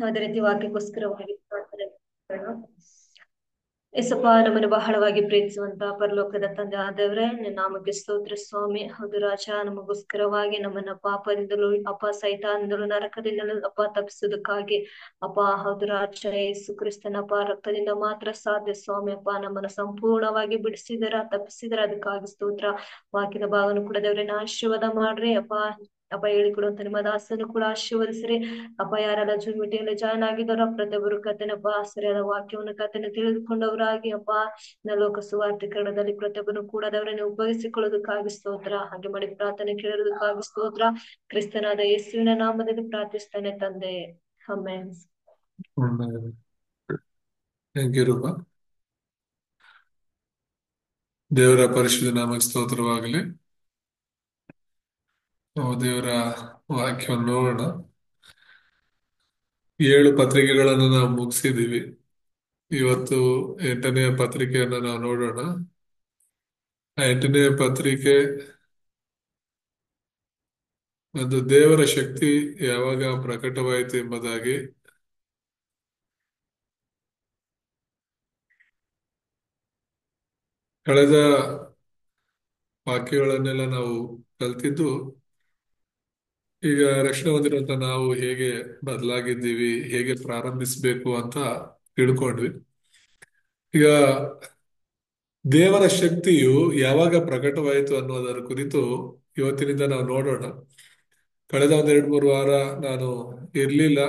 ಅದೇ ರೀತಿ ವಾಕ್ಯಕ್ಕೋಸ್ಕರವಾಗಿ ಪ್ರಾರ್ಥನೆ ಮಾಡೋಣ. ಯೇಸಪ್ಪ, ನಮ್ಮನ್ನು ಬಹಳವಾಗಿ ಪ್ರೀತಿಸುವಂತ ಪರಲೋಕದ ತಂದೆ ಆದವ್ರೆ, ನಿನ್ನ ನಾಮಕ್ಕೆ ಸ್ತೋತ್ರ ಸ್ವಾಮಿ. ಹೌದು ರಾಜ, ನಮಗೋಸ್ಕರವಾಗಿ ನಮ್ಮನ್ನ ಪಾಪದಿಂದಲೂ ಸೈತಾನದಿಂದಲೂ ನರಕದಿಂದಲೂ ತಪ್ಪಿಸುವುದಕ್ಕಾಗಿ ಹೌದು ರಾಜ, ಯೇಸು ಕ್ರಿಸ್ತನಪ್ಪ ರಕ್ತದಿಂದ ಮಾತ್ರ ಸಾಧ್ಯ ಸ್ವಾಮಿ. ನಮ್ಮನ್ನ ಸಂಪೂರ್ಣವಾಗಿ ತಪ್ಪಿಸಿದರ ಅದಕ್ಕಾಗಿ ಸ್ತೋತ್ರ. ವಾಕ್ಯದ ಭಾಗವನ್ನು ಕೂಡ ದೇವ್ರನ್ನ ಆಶೀರ್ವಾದ ಮಾಡ್ರಿ ಹೇಳಿಕೊಡುವಂತ ನಿಮ್ಮ ದಾಸನು ಕೂಡ ಆಶೀರ್ವದಿಸ್ರಿ ಯಾರೆಲ್ಲ ಜೂಮ್ ಮೀಟಿಂಗ್ ಜಾಯ್ನ್ ಆಗಿದಾರೋ ಪ್ರತಿಯೊಬ್ಬರು ಕತೆನಪ್ಪ ಸರಿಯಾದ ವಾಕ್ಯವನ್ನು ಕತೆನ ತಿಳಿದುಕೊಂಡವರಾಗಿ ಲೋಕ ಸುವಾರ್ಥೀಕರಣದಲ್ಲಿ ಪ್ರತಿಯೊಬ್ಬರು ಕೂಡ ದೇವರನ್ನು ಉಪಯೋಗಿಸಿಕೊಳ್ಳೋದಕ್ಕಾಗಿ ಸ್ತೋತ್ರ. ಹಾಗೆ ಮಾಡಿ ಪ್ರಾರ್ಥನೆ ಕೇಳೋದಕ್ಕಾಗಿ ಸ್ತೋತ್ರ. ಕ್ರಿಸ್ತನಾದ ಯೇಸುವಿನ ನಾಮದಲ್ಲಿ ಪ್ರಾರ್ಥಿಸ್ತಾನೆ ತಂದೆ, ಆಮೆನ್. ಥ್ಯಾಂಕ್ ಯು ರೂಪ. ದೇವರ ಪರಿಶುದ್ಧ ನಾಮಕ್ಕೆ ಸ್ತೋತ್ರವಾಗಲಿ. ದೇವರ ವಾಕ್ಯವನ್ನು ನೋಡೋಣ. 7 ಪತ್ರಿಕೆಗಳನ್ನು ನಾವು ಮುಗಿಸಿದ್ದೀವಿ. ಇವತ್ತು 8ನೇ ಪತ್ರಿಕೆಯನ್ನು ನಾವು ನೋಡೋಣ. 8ನೇ ಪತ್ರಿಕೆ ಒಂದು ದೇವರ ಶಕ್ತಿ ಯಾವಾಗ ಪ್ರಕಟವಾಯಿತು ಎಂಬುದಾಗಿ ಕಳೆದ ವಾಕ್ಯಗಳನ್ನೆಲ್ಲ ನಾವು ಕಲ್ತಿದ್ದು. ಈಗ ರಕ್ಷಣೆ ಹೊಂದಿರುವಂತ ನಾವು ಹೇಗೆ ಬದಲಾಗಿದ್ದೀವಿ, ಹೇಗೆ ಪ್ರಾರಂಭಿಸಬೇಕು ಅಂತ ತಿಳ್ಕೊಂಡ್ವಿ. ಈಗ ದೇವರ ಶಕ್ತಿಯು ಯಾವಾಗ ಪ್ರಕಟವಾಯಿತು ಅನ್ನೋದರ ಕುರಿತು ಇವತ್ತಿನಿಂದ ನಾವು ನೋಡೋಣ. ಕಳೆದ 1-2-3 ವಾರ ನಾನು ಇರ್ಲಿಲ್ಲ,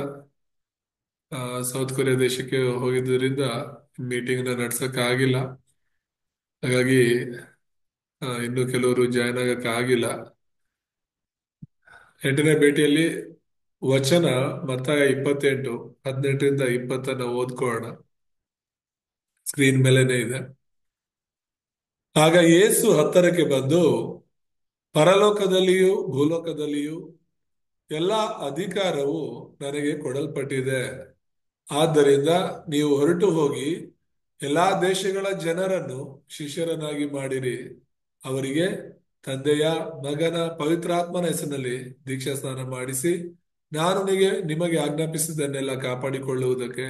ಸೌತ್ ಕೊರಿಯಾ ದೇಶಕ್ಕೆ ಹೋಗಿದ್ದರಿಂದ ಮೀಟಿಂಗ್ ನಡ್ಸಕ್ ಆಗಿಲ್ಲ. ಹಾಗಾಗಿ ಇನ್ನು ಕೆಲವರು ಜಾಯ್ನ್ ಆಗಕ್ಕೆ ಆಗಿಲ್ಲ. 8ನೇ ಭೇಟಿಯಲ್ಲಿ ವಚನ ಮತ್ತಾಯ 28, 18-20 ಓದ್ಕೊಳ್ಳೋಣ. ಸ್ಕ್ರೀನ್ ಮೇಲೆನೆ ಇದೆ. ಆಗ ಯೇಸು ಹತ್ತಿರಕ್ಕೆ ಬಂದು, ಪರಲೋಕದಲ್ಲಿಯೂ ಭೂಲೋಕದಲ್ಲಿಯೂ ಎಲ್ಲ ಅಧಿಕಾರವು ನನಗೆ ಕೊಡಲ್ಪಟ್ಟಿದೆ. ಆದ್ದರಿಂದ ನೀವು ಹೊರಟು ಹೋಗಿ ಎಲ್ಲಾ ದೇಶಗಳ ಜನರನ್ನು ಶಿಷ್ಯರನ್ನಾಗಿ ಮಾಡಿರಿ. ಅವರಿಗೆ ತಂದೆಯ, ಮಗನ, ಪವಿತ್ರಾತ್ಮನ ಹೆಸರಿನಲ್ಲಿ ದೀಕ್ಷಾ ಸ್ನಾನ ಮಾಡಿಸಿ, ನಾನು ನಿಮಗೆ ಆಜ್ಞಾಪಿಸಿದ್ದನ್ನೆಲ್ಲ ಕಾಪಾಡಿಕೊಳ್ಳುವುದಕ್ಕೆ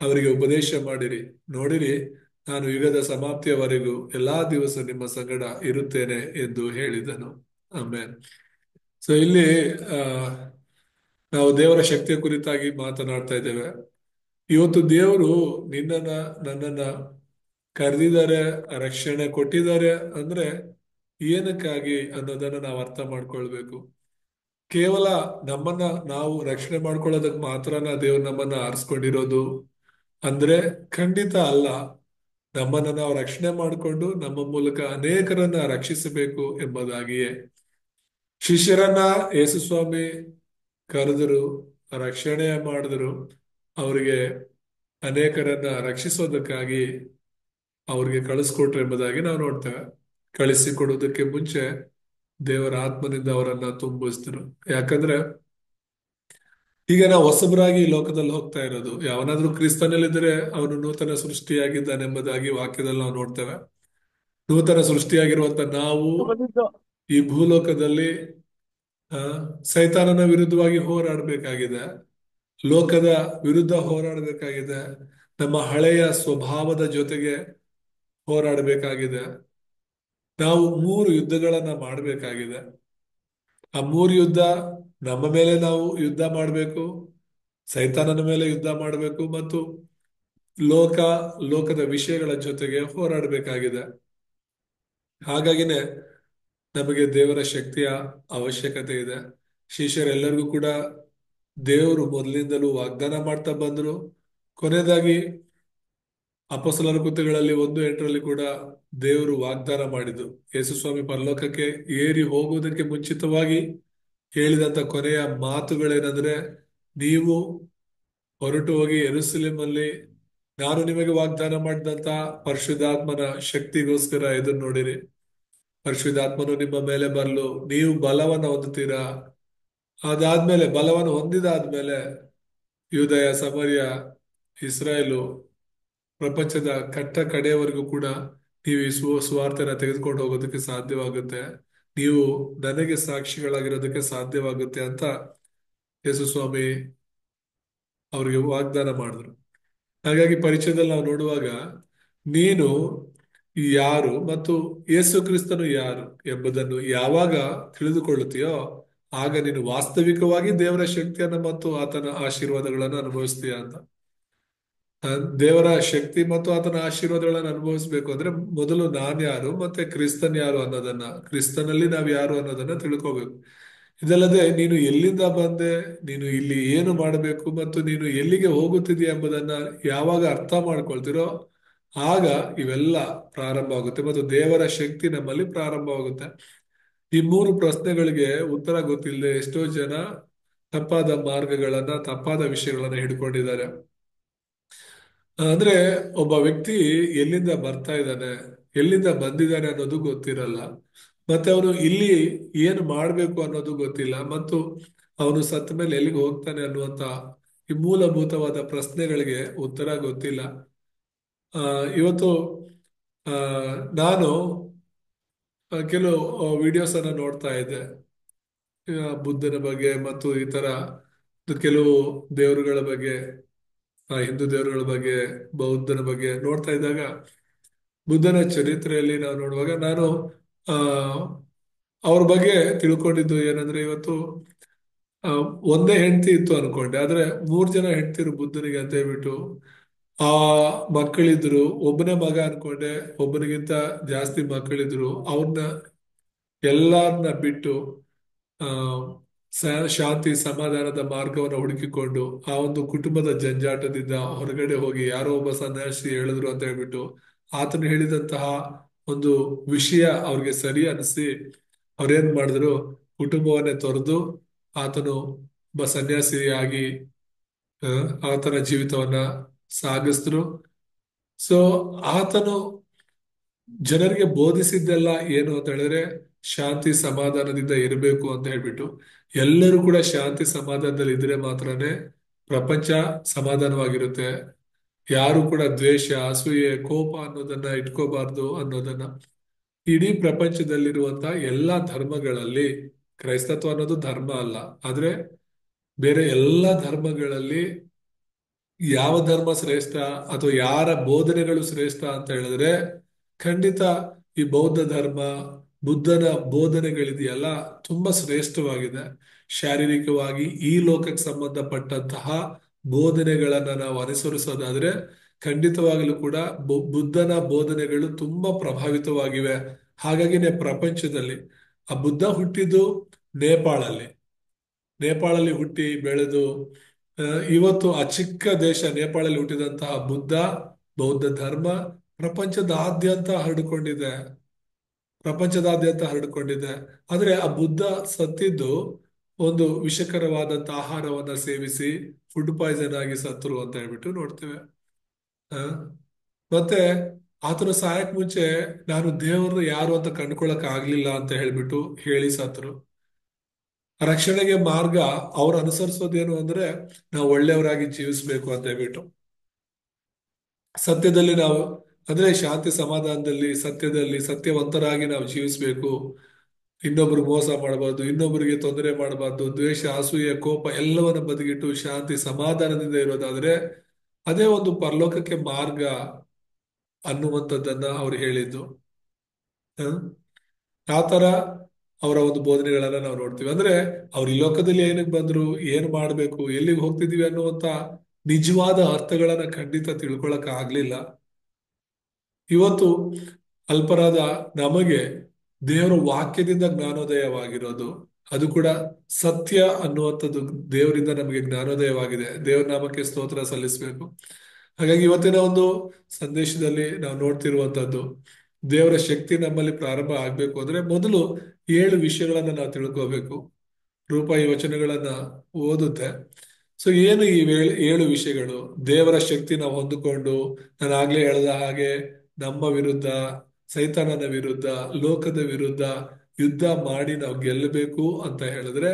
ಅವರಿಗೆ ಉಪದೇಶ ಮಾಡಿರಿ. ನೋಡಿರಿ, ನಾನು ಯುಗದ ಸಮಾಪ್ತಿಯವರೆಗೂ ಎಲ್ಲಾ ದಿವಸ ನಿಮ್ಮ ಸಂಗಡ ಇರುತ್ತೇನೆ ಎಂದು ಹೇಳಿದನು. ಆಮೇಲೆ ಇಲ್ಲಿ ನಾವು ದೇವರ ಶಕ್ತಿಯ ಕುರಿತಾಗಿ ಮಾತನಾಡ್ತಾ ಇದ್ದೇವೆ. ಇವತ್ತು ದೇವರು ನನ್ನನ್ನ ಕರೆದಿದ್ದಾರೆ, ರಕ್ಷಣೆ ಕೊಟ್ಟಿದ್ದಾರೆ ಅಂದ್ರೆ ಏನಕ್ಕಾಗಿ ಅನ್ನೋದನ್ನ ನಾವು ಅರ್ಥ ಮಾಡ್ಕೊಳ್ಬೇಕು. ಕೇವಲ ನಮ್ಮನ್ನ ನಾವು ರಕ್ಷಣೆ ಮಾಡ್ಕೊಳ್ಳೋದಕ್ಕೆ ಮಾತ್ರನ ದೇವ್ರು ನಮ್ಮನ್ನ ಆರಿಸ್ಕೊಂಡಿರೋದು ಅಂದ್ರೆ ಖಂಡಿತ ಅಲ್ಲ. ನಮ್ಮನ್ನ ನಾವು ರಕ್ಷಣೆ ಮಾಡಿಕೊಂಡು ನಮ್ಮ ಮೂಲಕ ಅನೇಕರನ್ನ ರಕ್ಷಿಸಬೇಕು ಎಂಬುದಾಗಿಯೇ ಶಿಷ್ಯರನ್ನ ಯೇಸುಸ್ವಾಮಿ ಕರೆದರು, ರಕ್ಷಣೆ ಮಾಡಿದ್ರು. ಅವರಿಗೆ ಅನೇಕರನ್ನ ರಕ್ಷಿಸೋದಕ್ಕಾಗಿ ಅವ್ರಿಗೆ ಕಳಿಸ್ಕೊಟ್ರು ಎಂಬುದಾಗಿ ನಾವು ನೋಡ್ತೇವೆ. ಕಳಿಸಿಕೊಡೋದಕ್ಕೆ ಮುಂಚೆ ದೇವರ ಆತ್ಮನಿಂದ ಅವರನ್ನ ತುಂಬಿಸಿದ್ರು. ಯಾಕಂದ್ರೆ ಈಗ ನಾವು ಹೊಸಬರಾಗಿ ಈ ಲೋಕದಲ್ಲಿ ಹೋಗ್ತಾ ಇರೋದು. ಯಾವನಾದ್ರೂ ಕ್ರಿಸ್ತನಲ್ಲಿದ್ದರೆ ಅವನು ನೂತನ ಸೃಷ್ಟಿಯಾಗಿದ್ದಾನೆಂಬುದಾಗಿ ವಾಕ್ಯದಲ್ಲಿ ನಾವು ನೋಡ್ತೇವೆ. ನೂತನ ಸೃಷ್ಟಿಯಾಗಿರುವಂತ ನಾವು ಈ ಭೂಲೋಕದಲ್ಲಿ ಸೈತಾನನ ವಿರುದ್ಧವಾಗಿ ಹೋರಾಡಬೇಕಾಗಿದೆ, ಲೋಕದ ವಿರುದ್ಧ ಹೋರಾಡಬೇಕಾಗಿದೆ, ನಮ್ಮ ಹಳೆಯ ಸ್ವಭಾವದ ಜೊತೆಗೆ ಹೋರಾಡಬೇಕಾಗಿದೆ. ನಾವು 3 ಯುದ್ಧಗಳನ್ನ ಮಾಡಬೇಕಾಗಿದೆ. ಆ 3 ಯುದ್ಧ ನಮ್ಮ ಮೇಲೆ ನಾವು ಯುದ್ಧ ಮಾಡಬೇಕು, ಸೈತಾನನ ಮೇಲೆ ಯುದ್ಧ ಮಾಡಬೇಕು, ಮತ್ತು ಲೋಕದ ವಿಷಯಗಳ ಜೊತೆಗೆ ಹೋರಾಡಬೇಕಾಗಿದೆ. ಹಾಗಾಗಿನೇ ನಮಗೆ ದೇವರ ಶಕ್ತಿಯ ಅವಶ್ಯಕತೆ ಇದೆ. ಶಿಷ್ಯರೆಲ್ಲರಿಗೂ ಕೂಡ ದೇವರು ಮೊದಲಿಂದಲೂ ವಾಗ್ದಾನ ಮಾಡ್ತಾ ಬಂದ್ರು. ಕೊನೆಯದಾಗಿ ಅಪೊಸ್ತಲರ ಕೃತ್ಯಗಳಲ್ಲಿ 1:8 ಕೂಡ ದೇವರು ವಾಗ್ದಾನ ಮಾಡಿದ್ದು, ಯೇಸುಸ್ವಾಮಿ ಪರಲೋಕಕ್ಕೆ ಏರಿ ಹೋಗುವುದಕ್ಕೆ ಮುಂಚಿತವಾಗಿ ಹೇಳಿದಂತ ಕೊನೆಯ ಮಾತುಗಳೇನಂದ್ರೆ, ನೀವು ಹೊರಟು ಹೋಗಿ ಯೆರೂಸಲೇಮಲ್ಲಿ ನಾನು ನಿಮಗೆ ವಾಗ್ದಾನ ಮಾಡಿದಂತ ಪರಿಶುದ್ಧಾತ್ಮನ ಶಕ್ತಿಗೋಸ್ಕರ ಎದುರು ನೋಡಿರಿ. ಪರಿಶುದ್ಧಾತ್ಮನು ನಿಮ್ಮ ಮೇಲೆ ಬರಲು ನೀವು ಬಲವನ್ನ ಹೊಂದುತ್ತೀರಾ. ಅದಾದ್ಮೇಲೆ ಬಲವನ್ನು ಹೊಂದಿದಾದ್ಮೇಲೆ ಯೂದಯ, ಸಮರ್ಯ, ಇಸ್ರಾಯೇಲು, ಪ್ರಪಂಚದ ಕಡೆಯವರೆಗೂ ಕೂಡ ನೀವು ಈ ಸುವಾರ್ತೆನ ತೆಗೆದುಕೊಂಡು ಹೋಗೋದಕ್ಕೆ ಸಾಧ್ಯವಾಗುತ್ತೆ. ನೀವು ನನಗೆ ಸಾಕ್ಷಿಗಳಾಗಿರೋದಕ್ಕೆ ಸಾಧ್ಯವಾಗುತ್ತೆ ಅಂತ ಯೇಸುಸ್ವಾಮಿ ಅವ್ರಿಗೆ ವಾಗ್ದಾನ ಮಾಡಿದ್ರು. ಹಾಗಾಗಿ ಪರಿಚಯದಲ್ಲಿ ನಾವು ನೋಡುವಾಗ ನೀನು ಯಾರು ಮತ್ತು ಯೇಸು ಕ್ರಿಸ್ತನು ಯಾರು ಎಂಬುದನ್ನು ಯಾವಾಗ ತಿಳಿದುಕೊಳ್ಳುತ್ತೀಯೋ ಆಗ ನೀನು ವಾಸ್ತವಿಕವಾಗಿ ದೇವರ ಶಕ್ತಿಯನ್ನ ಮತ್ತು ಆತನ ಆಶೀರ್ವಾದಗಳನ್ನು ಅನುಭವಿಸ್ತೀಯ ಅಂತ. ಆ, ದೇವರ ಶಕ್ತಿ ಮತ್ತು ಆತನ ಆಶೀರ್ವಾದಗಳನ್ನು ಅನುಭವಿಸ್ಬೇಕು ಅಂದ್ರೆ ಮೊದಲು ನಾನ್ ಯಾರು ಮತ್ತೆ ಕ್ರಿಸ್ತನ್ ಯಾರು ಅನ್ನೋದನ್ನ, ಕ್ರಿಸ್ತನಲ್ಲಿ ನಾವ್ ಯಾರು ಅನ್ನೋದನ್ನ ತಿಳ್ಕೋಬೇಕು. ಇದಲ್ಲದೆ ನೀನು ಎಲ್ಲಿಂದ ಬಂದೆ, ನೀನು ಇಲ್ಲಿ ಏನು ಮಾಡಬೇಕು ಮತ್ತು ನೀನು ಎಲ್ಲಿಗೆ ಹೋಗುತ್ತಿದೆಯಾ ಎಂಬುದನ್ನ ಯಾವಾಗ ಅರ್ಥ ಮಾಡ್ಕೊಳ್ತಿರೋ ಆಗ ಇವೆಲ್ಲ ಪ್ರಾರಂಭ ಆಗುತ್ತೆ ಮತ್ತು ದೇವರ ಶಕ್ತಿ ನಮ್ಮಲ್ಲಿ ಪ್ರಾರಂಭವಾಗುತ್ತೆ. ಈ ಮೂರು ಪ್ರಶ್ನೆಗಳಿಗೆ ಉತ್ತರ ಗೊತ್ತಿಲ್ಲದೆ ಎಷ್ಟೋ ಜನ ತಪ್ಪಾದ ಮಾರ್ಗಗಳನ್ನ, ತಪ್ಪಾದ ವಿಷಯಗಳನ್ನ ಹಿಡ್ಕೊಂಡಿದ್ದಾರೆ. ಅಂದ್ರೆ ಒಬ್ಬ ವ್ಯಕ್ತಿ ಎಲ್ಲಿಂದ ಬರ್ತಾ ಇದ್ದಾನೆ, ಎಲ್ಲಿಂದ ಬಂದಿದ್ದಾನೆ ಅನ್ನೋದು ಗೊತ್ತಿರಲ್ಲ. ಮತ್ತೆ ಅವನು ಇಲ್ಲಿ ಏನು ಮಾಡ್ಬೇಕು ಅನ್ನೋದು ಗೊತ್ತಿಲ್ಲ, ಮತ್ತು ಅವನು ಸತ್ತ ಮೇಲೆ ಎಲ್ಲಿಗೆ ಹೋಗ್ತಾನೆ ಅನ್ನುವಂತ ಈ ಮೂಲಭೂತವಾದ ಪ್ರಶ್ನೆಗಳಿಗೆ ಉತ್ತರ ಗೊತ್ತಿಲ್ಲ. ಇವತ್ತು ಆ ನಾನು ಕೆಲವು ವಿಡಿಯೋಸ್ ಅನ್ನ ನೋಡ್ತಾ ಇದ್ದೆ, ಬುದ್ಧನ ಬಗ್ಗೆ ಮತ್ತು ಈ ತರ ಕೆಲವು ದೇವರುಗಳ ಬಗ್ಗೆ, ಹಿಂದೂ ದೇವರುಗಳ ಬಗ್ಗೆ, ಬೌದ್ಧನ ಬಗ್ಗೆ ನೋಡ್ತಾ ಇದ್ದಾಗ ಬುದ್ಧನ ಚರಿತ್ರೆಯಲ್ಲಿ ನಾವು ನೋಡುವಾಗ ನಾನು ಆ ಅವ್ರ ಬಗ್ಗೆ ತಿಳ್ಕೊಂಡಿದ್ದು ಏನಂದ್ರೆ, ಇವತ್ತು ಆ, ಒಂದೇ ಹೆಂಡತಿ ಇತ್ತು ಅನ್ಕೊಂಡೆ, ಆದ್ರೆ 3 ಜನ ಹೆಂಡತಿರು ಬುದ್ಧನಿಗೆ ಅಂತ ಹೇಳ್ಬಿಟ್ಟು ಆ ಮಕ್ಕಳಿದ್ರು. ಒಬ್ಬನೇ ಮಗ ಅನ್ಕೊಂಡೆ, ಒಬ್ಬನಿಗಿಂತ ಜಾಸ್ತಿ ಮಕ್ಕಳಿದ್ರು. ಅವ್ರನ್ನ ಎಲ್ಲಾರನ್ನ ಬಿಟ್ಟು ಆ ಶಾಂತಿ ಸಮಾಧಾನದ ಮಾರ್ಗವನ್ನು ಹುಡುಕಿಕೊಂಡು ಆ ಒಂದು ಕುಟುಂಬದ ಜಂಜಾಟದಿಂದ ಹೊರಗಡೆ ಹೋಗಿ ಯಾರೋ ಒಬ್ಬ ಸನ್ಯಾಸಿ ಹೇಳಿದ್ರು ಅಂತ ಹೇಳ್ಬಿಟ್ಟು ಆತನು ಹೇಳಿದಂತಹ ಒಂದು ವಿಷಯ ಅವ್ರಿಗೆ ಸರಿ ಅನಿಸಿ ಅವ್ರೇನ್ ಮಾಡಿದ್ರು, ಕುಟುಂಬವನ್ನೇ ತೊರೆದು ಆತನು ಒಬ್ಬ ಸನ್ಯಾಸಿಯಾಗಿ ಆತನ ಜೀವಿತವನ್ನ ಸಾಗಿಸಿದ್ರು. ಸೊ ಆತನು ಜನರಿಗೆ ಬೋಧಿಸಿದ್ದೆಲ್ಲ ಏನು ಅಂತ ಹೇಳಿದ್ರೆ ಶಾಂತಿ ಸಮಾಧಾನದಿಂದ ಇರಬೇಕು ಅಂತ ಹೇಳ್ಬಿಟ್ಟು. ಎಲ್ಲರೂ ಕೂಡ ಶಾಂತಿ ಸಮಾಧಾನದಲ್ಲಿ ಇದ್ರೆ ಮಾತ್ರನೇ ಪ್ರಪಂಚ ಸಮಾಧಾನವಾಗಿರುತ್ತೆ. ಯಾರು ಕೂಡ ದ್ವೇಷ, ಅಸೂಯೆ, ಕೋಪ ಅನ್ನೋದನ್ನ ಇಟ್ಕೋಬಾರ್ದು ಅನ್ನೋದನ್ನ. ಇಡೀ ಪ್ರಪಂಚದಲ್ಲಿರುವಂತಹ ಎಲ್ಲಾ ಧರ್ಮಗಳಲ್ಲಿ ಕ್ರೈಸ್ತತ್ವ ಅನ್ನೋದು ಧರ್ಮ ಅಲ್ಲ, ಆದ್ರೆ ಬೇರೆ ಎಲ್ಲಾ ಧರ್ಮಗಳಲ್ಲಿ ಯಾವ ಧರ್ಮ ಶ್ರೇಷ್ಠ ಅಥವಾ ಯಾರ ಬೋಧನೆಗಳು ಶ್ರೇಷ್ಠ ಅಂತ ಹೇಳಿದ್ರೆ ಖಂಡಿತ ಈ ಬೌದ್ಧ ಧರ್ಮ, ಬುದ್ಧನ ಬೋಧನೆಗಳಿದೆಯಲ್ಲ ತುಂಬಾ ಶ್ರೇಷ್ಠವಾಗಿದೆ. ಶಾರೀರಿಕವಾಗಿ ಈ ಲೋಕಕ್ಕೆ ಸಂಬಂಧಪಟ್ಟಂತಹ ಬೋಧನೆಗಳನ್ನ ನಾವು ಅನುಸರಿಸೋದಾದ್ರೆ ಖಂಡಿತವಾಗಲೂ ಕೂಡ ಬುದ್ಧನ ಬೋಧನೆಗಳು ತುಂಬಾ ಪ್ರಭಾವಿತವಾಗಿವೆ. ಹಾಗಾಗಿನೇ ಪ್ರಪಂಚದಲ್ಲಿ ಆ ಬುದ್ಧ ಹುಟ್ಟಿದ್ದು ನೇಪಾಳಲ್ಲಿ, ನೇಪಾಳಲ್ಲಿ ಹುಟ್ಟಿ ಬೆಳೆದು ಇವತ್ತು ಆ ಚಿಕ್ಕ ದೇಶ ನೇಪಾಳಲ್ಲಿ ಹುಟ್ಟಿದಂತಹ ಬುದ್ಧ, ಬೌದ್ಧ ಧರ್ಮ ಪ್ರಪಂಚದಾದ್ಯಂತ ಹರಡಿಕೊಂಡಿದೆ, ಪ್ರಪಂಚದಾದ್ಯಂತ ಹರಡಿಕೊಂಡಿದೆ. ಆದ್ರೆ ಆ ಬುದ್ಧ ಸತ್ತಿದ್ದು ಒಂದು ವಿಷಕರವಾದಂತ ಆಹಾರವನ್ನ ಸೇವಿಸಿ ಫುಡ್ ಪಾಯ್ಸನ್ ಆಗಿ ಸತ್ರು ಅಂತ ಹೇಳ್ಬಿಟ್ಟು ನೋಡ್ತೇವೆ. ಆ ಮತ್ತೆ ಆತನು ಸಾಯಕ್ ಮುಂಚೆ ನಾನು ದೇವರು ಯಾರು ಅಂತ ಕಂಡುಕೊಳ್ಳಕ್ ಆಗ್ಲಿಲ್ಲ ಅಂತ ಹೇಳ್ಬಿಟ್ಟು ಹೇಳಿ ಸತ್ರು. ರಕ್ಷಣೆಗೆ ಮಾರ್ಗ ಅವ್ರು ಅನುಸರಿಸೋದೇನು ಅಂದ್ರೆ ನಾವು ಒಳ್ಳೆಯವರಾಗಿ ಜೀವಿಸ್ಬೇಕು ಅಂತ ಹೇಳ್ಬಿಟ್ಟು, ಸತ್ಯದಲ್ಲಿ ನಾವು ಅಂದ್ರೆ ಶಾಂತಿ ಸಮಾಧಾನದಲ್ಲಿ ಸತ್ಯದಲ್ಲಿ ಸತ್ಯವಂತರಾಗಿ ನಾವು ಜೀವಿಸ್ಬೇಕು. ಇನ್ನೊಬ್ರಿಗೆ ಮೋಸ ಮಾಡಬಾರ್ದು, ಇನ್ನೊಬ್ಬರಿಗೆ ತೊಂದರೆ ಮಾಡಬಾರ್ದು, ದ್ವೇಷ, ಅಸೂಯೆ, ಕೋಪ ಎಲ್ಲವನ್ನ ಬದಿಗಿಟ್ಟು ಶಾಂತಿ ಸಮಾಧಾನದಿಂದ ಇರೋದಾದ್ರೆ ಅದೇ ಒಂದು ಪರಲೋಕಕ್ಕೆ ಮಾರ್ಗ ಅನ್ನುವಂಥದ್ದನ್ನ ಅವ್ರು ಹೇಳಿದ್ದು. ಆ ತರ ಅವರ ಒಂದು ಬೋಧನೆಗಳನ್ನ ನಾವು ನೋಡ್ತೀವಿ. ಅಂದ್ರೆ ಅವ್ರು ಈ ಲೋಕದಲ್ಲಿ ಏನಕ್ಕೆ ಬಂದ್ರು, ಏನ್ ಮಾಡ್ಬೇಕು, ಎಲ್ಲಿಗೆ ಹೋಗ್ತಿದೀವಿ ಅನ್ನುವಂತ ನಿಜವಾದ ಅರ್ಥಗಳನ್ನ ಖಂಡಿತ ತಿಳ್ಕೊಳಕ್ ಆಗ್ಲಿಲ್ಲ. ಇವತ್ತು ಅಲ್ಪರಾದ ನಮಗೆ ದೇವರ ವಾಕ್ಯದಿಂದ ಜ್ಞಾನೋದಯವಾಗಿರೋದು, ಅದು ಕೂಡ ಸತ್ಯ ಅನ್ನುವಂಥದ್ದು ದೇವರಿಂದ ನಮಗೆ ಜ್ಞಾನೋದಯವಾಗಿದೆ. ದೇವರ ನಾಮಕ್ಕೆ ಸ್ತೋತ್ರ ಸಲ್ಲಿಸಬೇಕು. ಹಾಗಾಗಿ ಇವತ್ತಿನ ಒಂದು ಸಂದೇಶದಲ್ಲಿ ನಾವು ನೋಡ್ತಿರುವಂತದ್ದು, ದೇವರ ಶಕ್ತಿ ನಮ್ಮಲ್ಲಿ ಪ್ರಾರಂಭ ಆಗ್ಬೇಕು ಅಂದ್ರೆ ಮೊದಲು 7 ವಿಷಯಗಳನ್ನ ನಾವು ತಿಳ್ಕೋಬೇಕು. ರೂಪ ಈ ವಚನಗಳನ್ನ ಓದುತ್ತೆ. ಸೊ ಏನು ಈ 7 ವಿಷಯಗಳು? ದೇವರ ಶಕ್ತಿ ನಾವು ಹೊಂದಿಕೊಂಡು, ನಾನು ಆಗ್ಲೇ ಹೇಳ್ದ ಹಾಗೆ ನಮ್ಮ ವಿರುದ್ಧ, ಸೈತಾನನ ವಿರುದ್ಧ, ಲೋಕದ ವಿರುದ್ಧ ಯುದ್ಧ ಮಾಡಿ ನಾವು ಗೆಲ್ಲಬೇಕು ಅಂತ ಹೇಳಿದ್ರೆ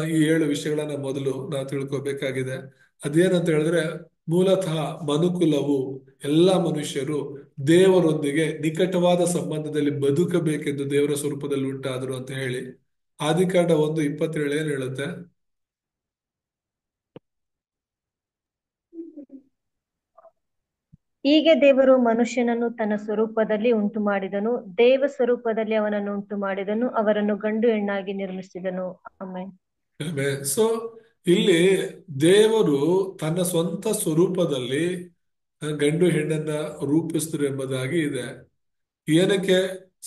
ಈ 7 ವಿಷಯಗಳನ್ನ ಮೊದಲು ನಾವು ತಿಳ್ಕೊಬೇಕಾಗಿದೆ. ಅದೇನಂತ ಹೇಳಿದ್ರೆ, ಮೂಲತಃ ಮನುಕುಲವು ಎಲ್ಲಾ ಮನುಷ್ಯರು ದೇವರೊಂದಿಗೆ ನಿಕಟವಾದ ಸಂಬಂಧದಲ್ಲಿ ಬದುಕಬೇಕೆಂದು ದೇವರ ಸ್ವರೂಪದಲ್ಲಿ ಉಂಟಾದ್ರು ಅಂತ ಹೇಳಿ ಆದಿಕಾಂಡ 1:27 ಏನ್ ಹೇಳುತ್ತೆ? ಹೀಗೆ ದೇವರು ಮನುಷ್ಯನನ್ನು ತನ್ನ ಸ್ವರೂಪದಲ್ಲಿ ಉಂಟು ಮಾಡಿದನು, ದೇವ ಸ್ವರೂಪದಲ್ಲಿ ಅವನನ್ನು ಉಂಟು ಮಾಡಿದನು, ಅವರನ್ನು ಗಂಡು ಹೆಣ್ಣಾಗಿ ನಿರ್ಮಿಸಿದನು. ಆಮೇಲೆ ಸೊ ಇಲ್ಲಿ ದೇವರು ತನ್ನ ಸ್ವಂತ ಸ್ವರೂಪದಲ್ಲಿ ಗಂಡು ಹೆಣ್ಣನ್ನ ರೂಪಿಸಿದ್ರು ಎಂಬುದಾಗಿ ಇದೆ. ಏನಕ್ಕೆ?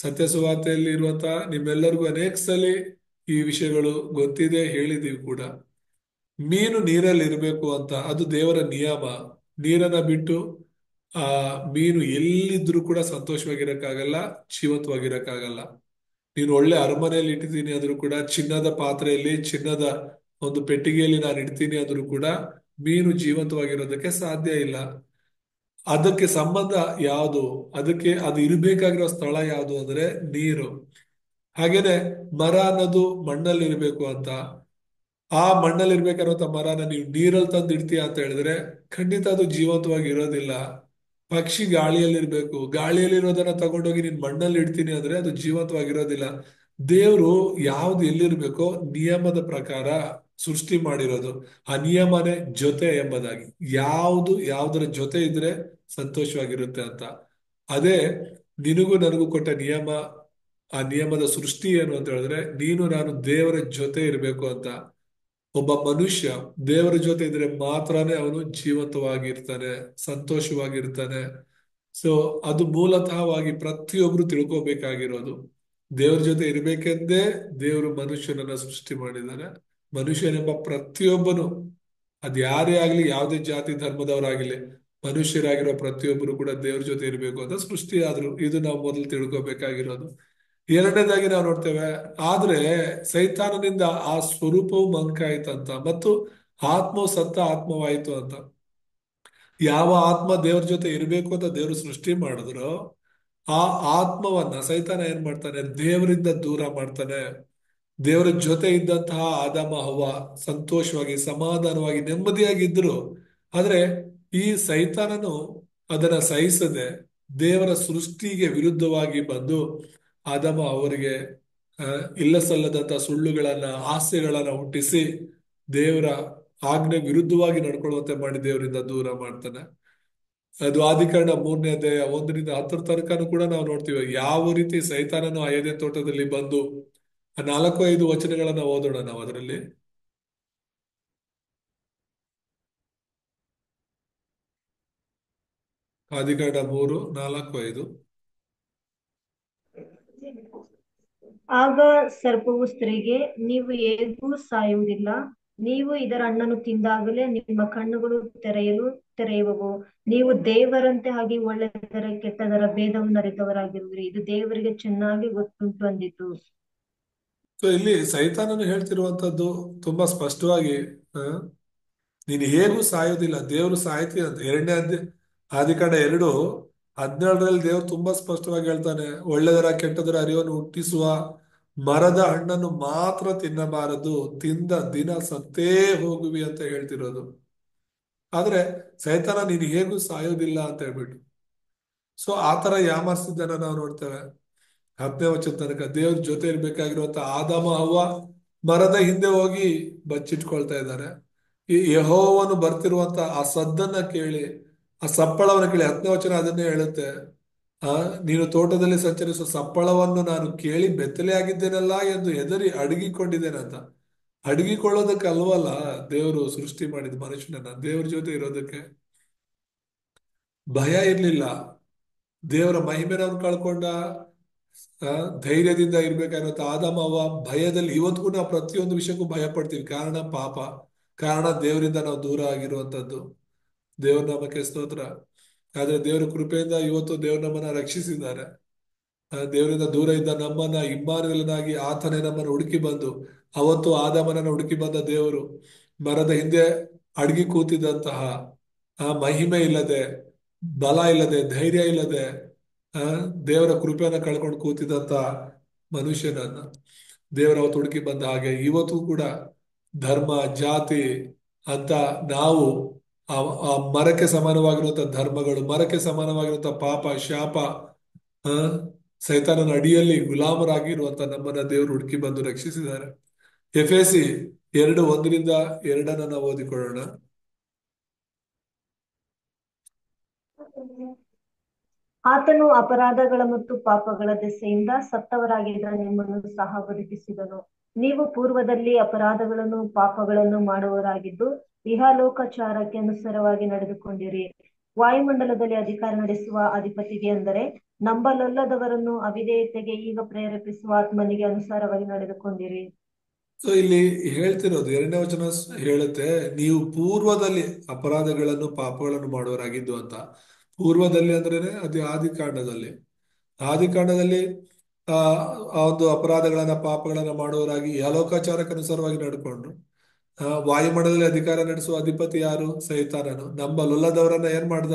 ಸತ್ಯ ಸುವಾರ್ತೆಯಲ್ಲಿ ಇರುವಂತಹ ನಿಮ್ಮೆಲ್ಲರಿಗೂ ಅನೇಕ ಸಲ ಈ ವಿಷಯಗಳು ಗೊತ್ತಿದೆ, ಹೇಳಿದೀವಿ ಕೂಡ. ಮೀನು ನೀರಲ್ಲಿ ಇರಬೇಕು ಅಂತ, ಅದು ದೇವರ ನಿಯಮ. ನೀರನ್ನ ಬಿಟ್ಟು ಆ ಮೀನು ಎಲ್ಲಿದ್ರೂ ಕೂಡ ಸಂತೋಷವಾಗಿರಕ್ಕಾಗಲ್ಲ, ಜೀವಂತವಾಗಿರಕ್ಕಾಗಲ್ಲ. ನೀನು ಒಳ್ಳೆ ಅರಮನೆಯಲ್ಲಿ ಇಟ್ಟಿದ್ದೀನಿ ಆದ್ರೂ ಕೂಡ, ಚಿನ್ನದ ಪಾತ್ರೆಯಲ್ಲಿ, ಚಿನ್ನದ ಒಂದು ಪೆಟ್ಟಿಗೆಯಲ್ಲಿ ನಾನು ಇಡ್ತೀನಿ ಆದ್ರೂ ಕೂಡ ಮೀನು ಜೀವಂತವಾಗಿರೋದಕ್ಕೆ ಸಾಧ್ಯ ಇಲ್ಲ. ಅದಕ್ಕೆ ಸಂಬಂಧ ಯಾವುದು? ಅದಕ್ಕೆ ಅದು ಇರಬೇಕಾಗಿರೋ ಸ್ಥಳ ಯಾವುದು ಅಂದ್ರೆ ನೀರು. ಹಾಗೇನೆ ಮರ ಅನ್ನೋದು ಮಣ್ಣಲ್ಲಿ ಇರಬೇಕು ಅಂತ, ಆ ಮಣ್ಣಲ್ಲಿ ಇರ್ಬೇಕಾದಂತ ಮರನ ನೀವು ನೀರಲ್ಲಿ ತಂದು ಇಡ್ತೀಯ ಅಂತ ಹೇಳಿದ್ರೆ ಖಂಡಿತ ಅದು ಜೀವಂತವಾಗಿ ಇರೋದಿಲ್ಲ. ಪಕ್ಷಿ ಗಾಳಿಯಲ್ಲಿರ್ಬೇಕು, ಗಾಳಿಯಲ್ಲಿರೋದನ್ನ ತಗೊಂಡೋಗಿ ನೀನ್ ಮಣ್ಣಲ್ಲಿ ಇಡ್ತೀನಿ ಅಂದ್ರೆ ಅದು ಜೀವಂತವಾಗಿರೋದಿಲ್ಲ. ದೇವ್ರು ಯಾವ್ದು ಎಲ್ಲಿರ್ಬೇಕೋ ನಿಯಮದ ಪ್ರಕಾರ ಸೃಷ್ಟಿ ಮಾಡಿರೋದು. ಆ ನಿಯಮನೇ ಜೊತೆ ಎಂಬುದಾಗಿ, ಯಾವ್ದರ ಜೊತೆ ಇದ್ರೆ ಸಂತೋಷವಾಗಿರುತ್ತೆ ಅಂತ. ಅದೇ ನಿನಗೂ ನನಗೂ ಕೊಟ್ಟ ನಿಯಮ. ಆ ನಿಯಮದ ಸೃಷ್ಟಿ ಏನು ಅಂತ ಹೇಳಿದ್ರೆ, ನೀನು ನಾನು ದೇವರ ಜೊತೆ ಇರಬೇಕು ಅಂತ. ಒಬ್ಬ ಮನುಷ್ಯ ದೇವರ ಜೊತೆ ಇದ್ರೆ ಮಾತ್ರನೇ ಅವನು ಜೀವಂತವಾಗಿರ್ತಾನೆ, ಸಂತೋಷವಾಗಿರ್ತಾನೆ. ಸೊ ಅದು ಮೂಲತಃವಾಗಿ ಪ್ರತಿಯೊಬ್ರು ತಿಳ್ಕೊಬೇಕಾಗಿರೋದು. ದೇವ್ರ ಜೊತೆ ಇರ್ಬೇಕೆಂದೇ ದೇವರು ಮನುಷ್ಯನನ್ನ ಸೃಷ್ಟಿ ಮಾಡಿದ್ದಾನೆ. ಮನುಷ್ಯನೆಂಬ ಪ್ರತಿಯೊಬ್ಬನು, ಅದ್ ಯಾರೇ ಆಗ್ಲಿ, ಯಾವುದೇ ಜಾತಿ ಧರ್ಮದವರಾಗಿರ್ಲಿ, ಮನುಷ್ಯರಾಗಿರೋ ಪ್ರತಿಯೊಬ್ಬರು ಕೂಡ ದೇವ್ರ ಜೊತೆ ಇರಬೇಕು ಅಂತ ಸೃಷ್ಟಿ ಆದ್ರು. ಇದು ನಾವು ಮೊದಲು ತಿಳ್ಕೊಬೇಕಾಗಿರೋದು. ಎರಡನೇದಾಗಿ ನಾವು ನೋಡ್ತೇವೆ, ಆದ್ರೆ ಸೈತಾನನಿಂದ ಆ ಸ್ವರೂಪವು ಮಂಕಾಯ್ತಂತ, ಮತ್ತು ಆತ್ಮವು ಸತ್ತ ಆತ್ಮವಾಯಿತು ಅಂತ. ಯಾವ ಆತ್ಮ ದೇವ್ರ ಜೊತೆ ಇರಬೇಕು ಅಂತ ದೇವರು ಸೃಷ್ಟಿ ಮಾಡಿದ್ರು, ಆ ಆತ್ಮವನ್ನ ಸೈತಾನ ಏನ್ ಮಾಡ್ತಾನೆ? ದೇವರಿಂದ ದೂರ ಮಾಡ್ತಾನೆ. ದೇವರ ಜೊತೆ ಇದ್ದಂತಹ ಆದಾಮ ಹವ್ವ ಸಂತೋಷವಾಗಿ, ಸಮಾಧಾನವಾಗಿ, ನೆಮ್ಮದಿಯಾಗಿದ್ರು. ಆದ್ರೆ ಈ ಸೈತಾನನು ಅದನ್ನ ಸಹಿಸದೆ ದೇವರ ಸೃಷ್ಟಿಗೆ ವಿರುದ್ಧವಾಗಿ ಬಂದು ಆದಾಮ ಅವರಿಗೆ ಇಲ್ಲ ಸಲ್ಲದಂತ ಸುಳ್ಳುಗಳನ್ನ, ಹಾಸ್ಯಗಳನ್ನ ಹುಟ್ಟಿಸಿ ದೇವರ ಆಜ್ಞೆ ವಿರುದ್ಧವಾಗಿ ನಡ್ಕೊಳ್ಳುವಂತೆ ಮಾಡಿ ದೇವರಿಂದ ದೂರ ಮಾಡ್ತಾನೆ. ಅದು ಆದಿಕಾಂಡ 3ನೇ ಅಧ್ಯಾಯ 1ರಿಂದ 10 ತನಕನೂ ಕೂಡ ನಾವು ನೋಡ್ತೀವಿ ಯಾವ ರೀತಿ ಸೈತಾನನು ಆ ಏದೆನ್ ತೋಟದಲ್ಲಿ ಬಂದು. ಆ 4-5 ವಚನಗಳನ್ನ ಓದೋಣ ನಾವು ಅದರಲ್ಲಿ. ಆದಿಕಾಂಡ 3:4-5. ಆಗ ಸರ್ಪವು ಸ್ತ್ರೀಗೆ, ನೀವು ಹೇಗೂ ಸಾಯುವುದಿಲ್ಲ, ನೀವು ಇದರ ಹಣ್ಣನ್ನು ತಿಂದಾಗಲೇ ನಿಮ್ಮ ಕಣ್ಣುಗಳು ತೆರೆಯುವವು, ನೀವು ದೇವರಂತೆ ಆಗಿ ಒಳ್ಳೆಯದರ ಕೆಟ್ಟದರ ಭೇದವನ್ನು ಅರಿತವರಾಗಿರುವಿರಿ, ಇದು ದೇವರಿಗೆ ಚೆನ್ನಾಗಿ ಗೊತ್ತುಂಟು ಅಂದಿತು. ಸೊ ಇಲ್ಲಿ ಸೈತಾನನು ಹೇಳ್ತಿರುವಂತದ್ದು ತುಂಬಾ ಸ್ಪಷ್ಟವಾಗಿ, ನೀನು ಹೇಗೂ ಸಾಯೋದಿಲ್ಲ, ದೇವರು ಸಾಯ್ತಿ ಅಂತ. 2ನೇ ಆದಿಕಾಂಡ 2:17 ದೇವರು ತುಂಬಾ ಸ್ಪಷ್ಟವಾಗಿ ಹೇಳ್ತಾನೆ, ಒಳ್ಳೆದರ ಕೆಟ್ಟದರ ಅರಿವನ್ನು ಹುಟ್ಟಿಸುವ ಮರದ ಹಣ್ಣನ್ನು ಮಾತ್ರ ತಿನ್ನಬಾರದು, ತಿಂದ ದಿನ ಸತ್ತೇ ಹೋಗುವಿ ಅಂತ ಹೇಳ್ತಿರೋದು. ಆದ್ರೆ ಸೈತಾನ ನೀನು ಹೇಗೂ ಸಾಯೋದಿಲ್ಲ ಅಂತ ಹೇಳ್ಬಿಟ್ಟು ಸೊ ಆತರ ಯಾಮಾರಿಸಿದ್ದನ್ನ ನಾವು ನೋಡ್ತೇವೆ. 10ನೇ ವಚನ ತನಕ ದೇವ್ರ ಜೊತೆ ಇರ್ಬೇಕಾಗಿರುವಂತ ಆದಾಮ ಹವ್ವ ಮರದ ಹಿಂದೆ ಹೋಗಿ ಬಚ್ಚಿಟ್ಕೊಳ್ತಾ ಇದ್ದಾರೆ. ಈ ಯೆಹೋವನು ಬರ್ತಿರುವಂತ ಆ ಸದ್ದನ್ನ ಕೇಳಿ, ಆ ಸಪ್ಪಳವನ್ನು ಕೇಳಿ, 10ನೇ ವಚನ ಅದನ್ನೇ ಹೇಳುತ್ತೆ. ನೀನು ತೋಟದಲ್ಲಿ ಸಂಚರಿಸುವ ಸಪ್ಪಳವನ್ನು ನಾನು ಕೇಳಿ ಬೆತ್ತಲೆ ಆಗಿದ್ದೇನಲ್ಲ ಎಂದು ಹೆದರಿ ಅಡಗಿಕೊಂಡಿದ್ದೇನಂತ. ಅಡಗಿಕೊಳ್ಳೋದಕ್ಕೆ ಅಲ್ವಲ್ಲ ದೇವರು ಸೃಷ್ಟಿ ಮಾಡಿದ ಮನುಷ್ಯನನ್ನ, ದೇವ್ರ ಜೊತೆ ಇರೋದಕ್ಕೆ. ಭಯ ಇರ್ಲಿಲ್ಲ, ದೇವರ ಮಹಿಮೆನವನು ಕಳ್ಕೊಂಡ. ಧೈರ್ಯದಿಂದ ಇರ್ಬೇಕಾಗಿರುವಂತ ಆದಾಮ ಅವ್ವ ಭಯದಲ್ಲಿ, ಇವತ್ತಿಗೂ ನಾವು ಪ್ರತಿಯೊಂದು ವಿಷಯಕ್ಕೂ ಭಯ ಪಡ್ತೀವಿ. ಕಾರಣ ಪಾಪ, ಕಾರಣ ದೇವರಿಂದ ನಾವು ದೂರ ಆಗಿರುವಂತದ್ದು. ದೇವ್ರ ನಾಮಕ್ಕೆ ಸ್ತೋತ್ರ. ಆದ್ರೆ ದೇವರ ಕೃಪೆಯಿಂದ ಇವತ್ತು ದೇವ್ರ ನಮ್ಮನ್ನ ರಕ್ಷಿಸಿದ್ದಾರೆ. ದೇವರಿಂದ ದೂರ ಇದ್ದ ನಮ್ಮನ್ನ ಇಮ್ಮಾನುವೇಲನಾಗಿ ಆತನೇ ನಮ್ಮನ್ನು ಹುಡುಕಿ ಬಂದು, ಅವತ್ತು ಆದಾಮನನ್ನ ಹುಡುಕಿ ಬಂದ ದೇವರು ಮರದ ಹಿಂದೆ ಅಡಗಿ ಕೂತಿದ್ದಂತಹ ಆ ಮಹಿಮೆ ಇಲ್ಲದೆ, ಬಲ ಇಲ್ಲದೆ, ಧೈರ್ಯ ಇಲ್ಲದೆ, ದೇವರ ಕೃಪೆಯನ್ನ ಕಳ್ಕೊಂಡು ಕೂತಿದಂತ ಮನುಷ್ಯನನ್ನ ದೇವರ ಅವತ್ತು ಹುಡುಕಿ ಬಂದ ಹಾಗೆ ಇವತ್ತು ಕೂಡ ಧರ್ಮ, ಜಾತಿ ಅಂತ ನಾವು ಆ ಮರಕ್ಕೆ ಸಮಾನವಾಗಿರುವಂತ ಧರ್ಮಗಳು, ಮರಕ್ಕೆ ಸಮಾನವಾಗಿರುವಂತ ಪಾಪ, ಶಾಪ, ಆ ಸೈತಾನನ ಅಡಿಯಲ್ಲಿ ಗುಲಾಮರಾಗಿರುವಂತ ನಮ್ಮನ್ನ ದೇವರು ಹುಡುಕಿ ಬಂದು ರಕ್ಷಿಸಿದ್ದಾರೆ. ಎಫೆಸಿ 2:1-2 ನಾವು ಓದಿಕೊಳ್ಳೋಣ. ಆತನು ಅಪರಾಧಗಳ ಮತ್ತು ಪಾಪಗಳ ದೆಸೆಯಿಂದ ಸತ್ತವರಾಗಿದ್ದ ನಿಮ್ಮನ್ನು ಸಹ ಬದುಕಿಸಿದನು. ನೀವು ಪೂರ್ವದಲ್ಲಿ ಅಪರಾಧಗಳನ್ನು ಪಾಪಗಳನ್ನು ಮಾಡುವವರಾಗಿದ್ದು ಇಹಲೋಕಚಾರಕ್ಕೆ ಅನುಸಾರವಾಗಿ ನಡೆದುಕೊಂಡಿರಿ. ವಾಯುಮಂಡಲದಲ್ಲಿ ಅಧಿಕಾರ ನಡೆಸುವ ಅಧಿಪತಿಗೆ, ಅಂದರೆ ನಂಬಲೊಲ್ಲದವರನ್ನು ಅವಿಧೇಯತೆಗೆ ಈಗ ಪ್ರೇರೇಪಿಸುವ ಆತ್ಮನಿಗೆ ಅನುಸಾರವಾಗಿ ನಡೆದುಕೊಂಡಿರಿ. ಸೊ ಇಲ್ಲಿ ಹೇಳ್ತಿರೋದು ಎರಡನೇ ವಚನ ಹೇಳುತ್ತೆ, ನೀವು ಪೂರ್ವದಲ್ಲಿ ಅಪರಾಧಗಳನ್ನು ಪಾಪಗಳನ್ನು ಮಾಡುವವರಾಗಿದ್ದು ಅಂತ. ಪೂರ್ವದಲ್ಲಿ ಅಂದ್ರೇನೆ ಅದು ಆದಿಕಾಂಡದಲ್ಲಿ ಆ ಆ ಒಂದು ಅಪರಾಧಗಳನ್ನ ಪಾಪಗಳನ್ನ ಮಾಡುವವರಾಗಿ ಯಲೋಕಾಚಾರಕ್ಕೆ ಅನುಸಾರವಾಗಿ ನಡ್ಕೊಂಡ್ರು. ವಾಯುಮಂಡಲದಲ್ಲಿ ಅಧಿಕಾರ ನಡೆಸುವ ಅಧಿಪತಿ ಯಾರು? ಸೈತಾನನು. ನಂಬಲೊಲ್ಲದವರನ್ನ ಏನ್ ಮಾಡ್ದ?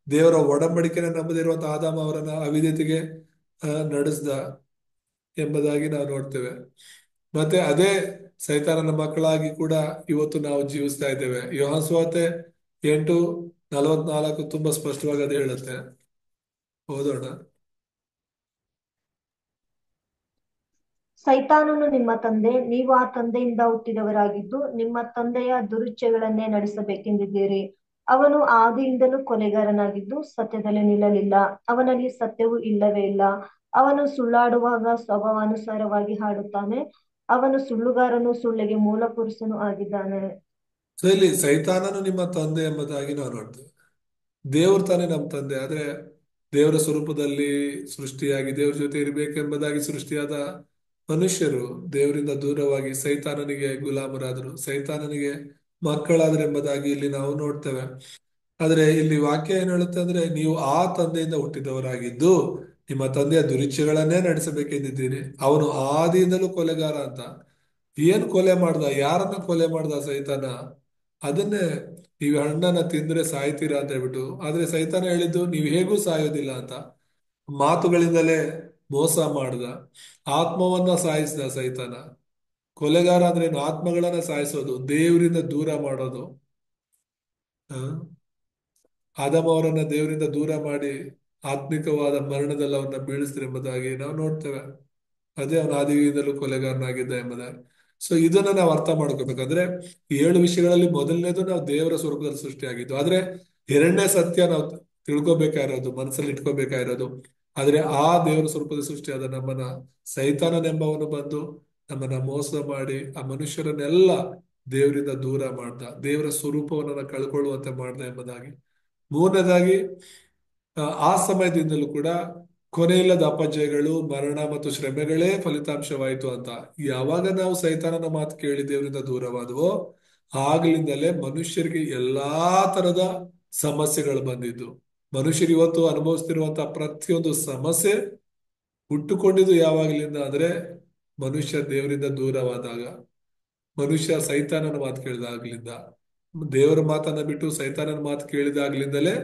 ದೇವರ ಒಡಂಬಡಿಕೆನ ನಂಬದಿರುವಂತಹ ಆದಾಮ ಅವರನ್ನ ಅವಿಧೇಯತೆಗೆ ನಡೆಸ್ದ ಎಂಬುದಾಗಿ ನಾವು ನೋಡ್ತೇವೆ. ಮತ್ತೆ ಅದೇ ಸೈತಾನನ ಮಕ್ಕಳಾಗಿ ಕೂಡ ಇವತ್ತು ನಾವು ಜೀವಿಸ್ತಾ ಇದ್ದೇವೆ. ಯೋಹಾನ ಸುವಾರ್ತೆ 8:44 ತುಂಬಾ ಸ್ಪಷ್ಟವಾಗಿ ಅದು ಹೇಳುತ್ತೆ. ಓದೋಣ. ಸೈತಾನನು ನಿಮ್ಮ ತಂದೆ, ನೀವು ಆ ತಂದೆಯಿಂದ ಹುಟ್ಟಿದವರಾಗಿದ್ದು ನಿಮ್ಮ ತಂದೆಯ ದುರುಚ್ಚೆಗಳನ್ನೇ ನಡೆಸಬೇಕೆಂದಿದ್ದೀರಿ. ಅವನು ಆದಿಯಿಂದಲೂ ಕೊಲೆಗಾರನಾಗಿದ್ದು ಸತ್ಯದಲ್ಲಿ ನಿಲ್ಲಲಿಲ್ಲ, ಅವನಲ್ಲಿ ಸತ್ಯವೂ ಇಲ್ಲವೇ ಇಲ್ಲ. ಅವನು ಸುಳ್ಳಾಡುವಾಗ ಸ್ವಭಾವಾನುಸಾರವಾಗಿ ಹಾಡುತ್ತಾನೆ, ಅವನು ಸುಳ್ಳುಗಾರನು, ಸುಳ್ಳಿಗೆ ಮೂಲ ಪುರುಷನು ಆಗಿದ್ದಾನೆ. ಸೊ ಇಲ್ಲಿ ಸೈತಾನನು ನಿಮ್ಮ ತಂದೆ ಎಂಬುದಾಗಿ ನಾವು ನೋಡ್ತೇವೆ. ದೇವ್ರು ತಾನೇ ನಮ್ಮ ತಂದೆ. ಆದ್ರೆ ದೇವರ ಸ್ವರೂಪದಲ್ಲಿ ಸೃಷ್ಟಿಯಾಗಿ ದೇವ್ರ ಜೊತೆ ಇರಬೇಕೆಂಬುದಾಗಿ ಸೃಷ್ಟಿಯಾದ ಮನುಷ್ಯರು ದೇವರಿಂದ ದೂರವಾಗಿ ಸೈತಾನನಿಗೆ ಗುಲಾಮರಾದರು, ಸೈತಾನನಿಗೆ ಮಕ್ಕಳಾದ್ರೆ ಎಂಬುದಾಗಿ ಇಲ್ಲಿ ನಾವು ನೋಡ್ತೇವೆ. ಆದ್ರೆ ಇಲ್ಲಿ ವಾಕ್ಯ ಏನ್ ಹೇಳುತ್ತೆ ಅಂದ್ರೆ, ನೀವು ಆ ತಂದೆಯಿಂದ ಹುಟ್ಟಿದವರಾಗಿದ್ದು ನಿಮ್ಮ ತಂದೆಯ ದುರಿಚ್ಯೆಗಳನ್ನೇ ನಡೆಸಬೇಕೆಂದಿದ್ದೀರಿ. ಅವನು ಆದಿಯಿಂದಲೂ ಕೊಲೆಗಾರ ಅಂತ. ಏನ್ ಕೊಲೆ ಮಾಡ್ದ? ಯಾರನ್ನ ಕೊಲೆ ಮಾಡ್ದ ಸೈತಾನ? ಅದನ್ನೇ, ನೀವು ಹಣ್ಣನ್ನ ತಿಂದ್ರೆ ಸಾಯ್ತೀರಾ ಅಂತ ಹೇಳ್ಬಿಟ್ಟು. ಆದ್ರೆ ಸೈತಾನ ಹೇಳಿದ್ದು ನೀವು ಹೇಗೂ ಸಾಯೋದಿಲ್ಲ ಅಂತ. ಮಾತುಗಳಿಂದಲೇ ಮೋಸ ಮಾಡ್ದ, ಆತ್ಮವನ್ನ ಸಾಯಿಸ್ದ ಸೈತಾನ. ಕೊಲೆಗಾರ ಅಂದ್ರೆ ಏನು? ಆತ್ಮಗಳನ್ನ ಸಾಯಿಸೋದು, ದೇವರಿಂದ ದೂರ ಮಾಡೋದು. ಹ ಆದಮ ಅವರನ್ನ ದೇವರಿಂದ ದೂರ ಮಾಡಿ ಆತ್ಮಿಕವಾದ ಮರಣದಲ್ಲಿ ಅವನ್ನ ಬೀಳಿಸಿದ್ರೆ ಎಂಬುದಾಗಿ ನಾವು ನೋಡ್ತೇವೆ. ಅದೇ ಅವನ ಆದಿಯಿಂದಲೂ ಕೊಲೆಗಾರನಾಗಿದ್ದ ಎಂಬುದಾಗಿ. ಸೊ ಇದನ್ನ ನಾವು ಅರ್ಥ ಮಾಡ್ಕೋಬೇಕಂದ್ರೆ, ಈ 7 ವಿಷಯಗಳಲ್ಲಿ ಮೊದಲನೇದು ನಾವು ದೇವರ ಸ್ವರೂಪದಲ್ಲಿ ಸೃಷ್ಟಿಯಾಗಿದ್ದು. ಆದ್ರೆ ಎರಡನೇ ಸತ್ಯ ನಾವು ತಿಳ್ಕೊಬೇಕಾಗಿರೋದು, ಮನಸ್ಸಲ್ಲಿ ಇಟ್ಕೋಬೇಕಾಗಿರೋದು, ಆದ್ರೆ ಆ ದೇವರ ಸ್ವರೂಪದ ಸೃಷ್ಟಿಯಾದ ನಮ್ಮನ್ನ ಸೈತಾನನೆಂಬವನು ಬಂದು ನಮ್ಮನ್ನ ಮೋಸ ಮಾಡಿ ಆ ಮನುಷ್ಯರನ್ನೆಲ್ಲ ದೇವರಿಂದ ದೂರ ಮಾಡ್ದ, ದೇವರ ಸ್ವರೂಪವನ್ನ ಕಳ್ಕೊಳ್ಳುವಂತೆ ಮಾಡ್ದ ಎಂಬುದಾಗಿ. ಮೂರನೇದಾಗಿ, ಆ ಸಮಯದಿಂದಲೂ ಕೂಡ ಕೊನೆಯಿಲ್ಲದ ಅಪಜಯಗಳು, ಮರಣ ಮತ್ತು ಶ್ರಮೆಗಳೇ ಫಲಿತಾಂಶವಾಯಿತು ಅಂತ. ಯಾವಾಗ ನಾವು ಸೈತಾನನ ಮಾತು ಕೇಳಿ ದೇವರಿಂದ ದೂರವಾದವೋ ಆಗ್ಲಿಂದಲೇ ಮನುಷ್ಯರಿಗೆ ಎಲ್ಲಾ ತರದ ಸಮಸ್ಯೆಗಳು ಬಂದಿದ್ದು. ಮನುಷ್ಯರು ಇವತ್ತು ಅನುಭವಿಸ್ತಿರುವಂತಹ ಪ್ರತಿಯೊಂದು ಸಮಸ್ಯೆ ಹುಟ್ಟುಕೊಂಡಿದ್ದು ಯಾವಾಗಲಿಂದ ಅಂದ್ರೆ, ಮನುಷ್ಯ ದೇವರಿಂದ ದೂರವಾದಾಗ, ಮನುಷ್ಯ ಸೈತಾನನ ಮಾತು ಕೇಳಿದಾಗ್ಲಿಂದ. ದೇವರ ಮಾತನ್ನ ಬಿಟ್ಟು ಸೈತಾನನ ಮಾತು ಕೇಳಿದಾಗ್ಲಿಂದಲೇ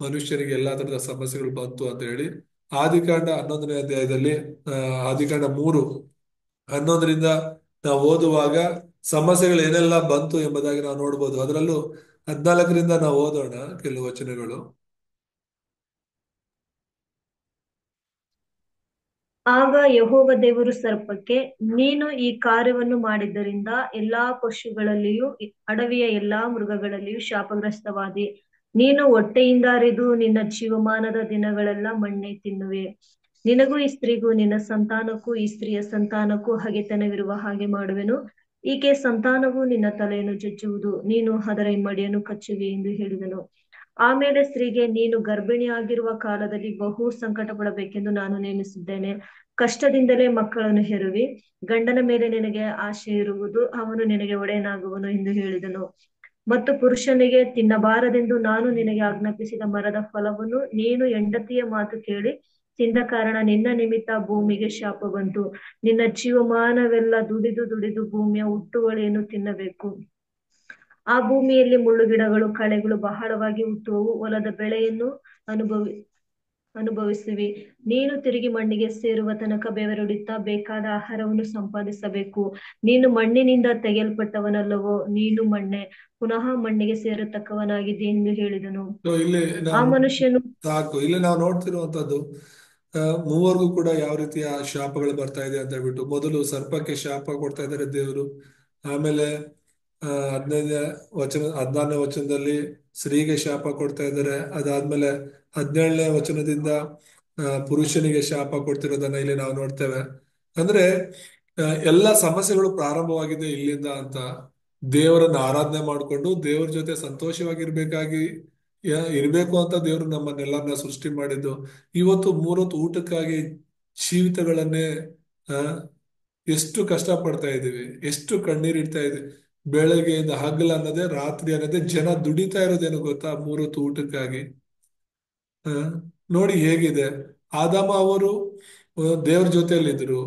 ಮನುಷ್ಯನಿಗೆ ಎಲ್ಲಾ ತರದ ಸಮಸ್ಯೆಗಳು ಬಂತು ಅಂತ ಹೇಳಿ ಆದಿಕಾಂಡ 11ನೇ ಅಧ್ಯಾಯದಲ್ಲಿ, ಆದಿಕಾಂಡ 3:11 ನಾವು ಓದುವಾಗ ಸಮಸ್ಯೆಗಳು ಏನೆಲ್ಲ ಬಂತು ಎಂಬುದಾಗಿ ನಾವು ನೋಡ್ಬೋದು. ಅದರಲ್ಲೂ 14 ನಾವು ಓದೋಣ ಕೆಲವು ವಚನಗಳು. ಆಗ ಯೆಹೋವ ದೇವರು ಸರ್ಪಕ್ಕೆ, ನೀನು ಈ ಕಾರ್ಯವನ್ನು ಮಾಡಿದ್ದರಿಂದ ಎಲ್ಲಾ ಪಶುಗಳಲ್ಲಿಯೂ ಅಡವಿಯ ಎಲ್ಲಾ ಮೃಗಗಳಲ್ಲಿಯೂ ಶಾಪಗ್ರಸ್ತವಾದಿ. ನೀನು ಹೊಟ್ಟೆಯಿಂದ ಹರಿದು ನಿನ್ನ ಜೀವಮಾನದ ದಿನಗಳೆಲ್ಲ ಮಣ್ಣೆ ತಿನ್ನುವೆ. ನಿನಗೂ ಈ ಸ್ತ್ರೀಗೂ, ನಿನ್ನ ಸಂತಾನಕ್ಕೂ ಈ ಸ್ತ್ರೀಯ ಸಂತಾನಕ್ಕೂ ಹಗೆತನವಿರುವ ಹಾಗೆ ಮಾಡುವೆನು. ಈಕೆ ಸಂತಾನವು ನಿನ್ನ ತಲೆಯನ್ನು ಜಜ್ಜುವುದು, ನೀನು ಅದರ ಹಿಮ್ಮಡಿಯನ್ನು ಕಚ್ಚುವೆ ಎಂದು ಹೇಳಿದನು. ಆಮೇಲೆ ಸ್ತ್ರೀಗೆ, ನೀನು ಗರ್ಭಿಣಿಯಾಗಿರುವ ಕಾಲದಲ್ಲಿ ಬಹು ಸಂಕಟ ಪಡಬೇಕೆಂದು ನಾನು ನೇಮಿಸಿದ್ದೇನೆ. ಕಷ್ಟದಿಂದಲೇ ಮಕ್ಕಳನ್ನು ಹೆರುವಿ. ಗಂಡನ ಮೇಲೆ ನಿನಗೆ ಆಶೆ ಇರುವುದು, ಅವನು ನಿನಗೆ ಒಡೆಯನಾಗುವನು ಎಂದು ಹೇಳಿದನು. ಮತ್ತು ಪುರುಷನಿಗೆ, ತಿನ್ನಬಾರದೆಂದು ನಾನು ನಿನಗೆ ಆಜ್ಞಾಪಿಸಿದ ಮರದ ಫಲವನ್ನು ನೀನು ಹೆಂಡತಿಯ ಮಾತು ಕೇಳಿ ತಿಂದ ಕಾರಣ ನಿನ್ನ ನಿಮಿತ್ತ ಭೂಮಿಗೆ ಶಾಪ ಬಂತು. ನಿನ್ನ ಜೀವಮಾನವೆಲ್ಲ ದುಡಿದು ದುಡಿದು ಭೂಮಿಯ ಹುಟ್ಟುವಳಿಯನ್ನು ತಿನ್ನಬೇಕು. ಆ ಭೂಮಿಯಲ್ಲಿ ಮುಳ್ಳುಗಿಡಗಳು, ಕಳೆಗಳು ಬಹಳವಾಗಿ ಹುಟ್ಟುವವು. ಹೊಲದ ಬೆಳೆಯನ್ನು ಅನುಭವಿಸುವಿ. ನೀನು ತಿರುಗಿ ಮಣ್ಣಿಗೆ ಸೇರುವ ತನಕ ಬೆವರುಡುತ್ತಾ ಬೇಕಾದ ಆಹಾರವನ್ನು ಸಂಪಾದಿಸಬೇಕು. ನೀನು ಮಣ್ಣಿನಿಂದ ತೆಗೆಯಲ್ಪಟ್ಟವನಲ್ಲವೋ? ನೀನು ಮಣ್ಣೆ, ಪುನಃ ಮಣ್ಣಿಗೆ ಸೇರತಕ್ಕವನಾಗಿದ್ದೆ ಎಂದು ಹೇಳಿದನು. ಇಲ್ಲಿ ಆ ನಾವು ಮನುಷ್ಯನು ಸಾಕು, ಇಲ್ಲಿ ನಾವು ನೋಡ್ತಿರುವಂತದ್ದು ಮೂವರ್ಗೂ ಕೂಡ ಯಾವ ರೀತಿಯ ಶಾಪಗಳು ಬರ್ತಾ ಇದೆ ಅಂತ ಹೇಳ್ಬಿಟ್ಟು. ಮೊದಲು ಸರ್ಪಕ್ಕೆ ಶಾಪ ಕೊಡ್ತಾ ಇದ್ದಾರೆ ದೇವರು. ಆಮೇಲೆ ಹದಿನೈದನೇ ಹದಿನಾರನೇ ವಚನದಲ್ಲಿ ಸ್ತ್ರೀಗೆ ಶಾಪ ಕೊಡ್ತಾ ಇದ್ದಾರೆ. ಅದಾದ್ಮೇಲೆ 17ನೇ ವಚನದಿಂದ ಪುರುಷನಿಗೆ ಶಾಪ ಕೊಡ್ತಿರೋದನ್ನ ಇಲ್ಲಿ ನಾವು ನೋಡ್ತೇವೆ. ಅಂದ್ರೆ ಎಲ್ಲ ಸಮಸ್ಯೆಗಳು ಪ್ರಾರಂಭವಾಗಿದೆ ಇಲ್ಲಿಂದ ಅಂತ ದೇವರನ್ನ ಆರಾಧನೆ ಮಾಡಿಕೊಂಡು ದೇವ್ರ ಜೊತೆ ಸಂತೋಷವಾಗಿರ್ಬೇಕಾಗಿ ಇರ್ಬೇಕು ಅಂತ ದೇವರು ನಮ್ಮನ್ನೆಲ್ಲರನ್ನ ಸೃಷ್ಟಿ ಮಾಡಿದ್ದು. ಇವತ್ತು ಮೂರೊತ್ತು ಊಟಕ್ಕಾಗಿ ಜೀವಿತಗಳನ್ನೇ ಆ ಎಷ್ಟು ಕಷ್ಟ ಪಡ್ತಾ ಇದೀವಿ, ಎಷ್ಟು ಕಣ್ಣೀರಿಡ್ತಾ ಇದೀವಿ. ಬೆಳಗ್ಗೆಯಿಂದ ಹಗಲು ಅನ್ನೋದೇ ರಾತ್ರಿ ಅನ್ನೋದೇ ಜನ ದುಡಿತಾ ಇರೋದೇನು ಗೊತ್ತಾ, ಮೂರೊತ್ತು ಊಟಕ್ಕಾಗಿ. ಆ, ನೋಡಿ ಹೇಗಿದೆ. ಆದಾಮ ಅವರು ದೇವ್ರ ಜೊತೆಯಲ್ಲಿದ್ರು,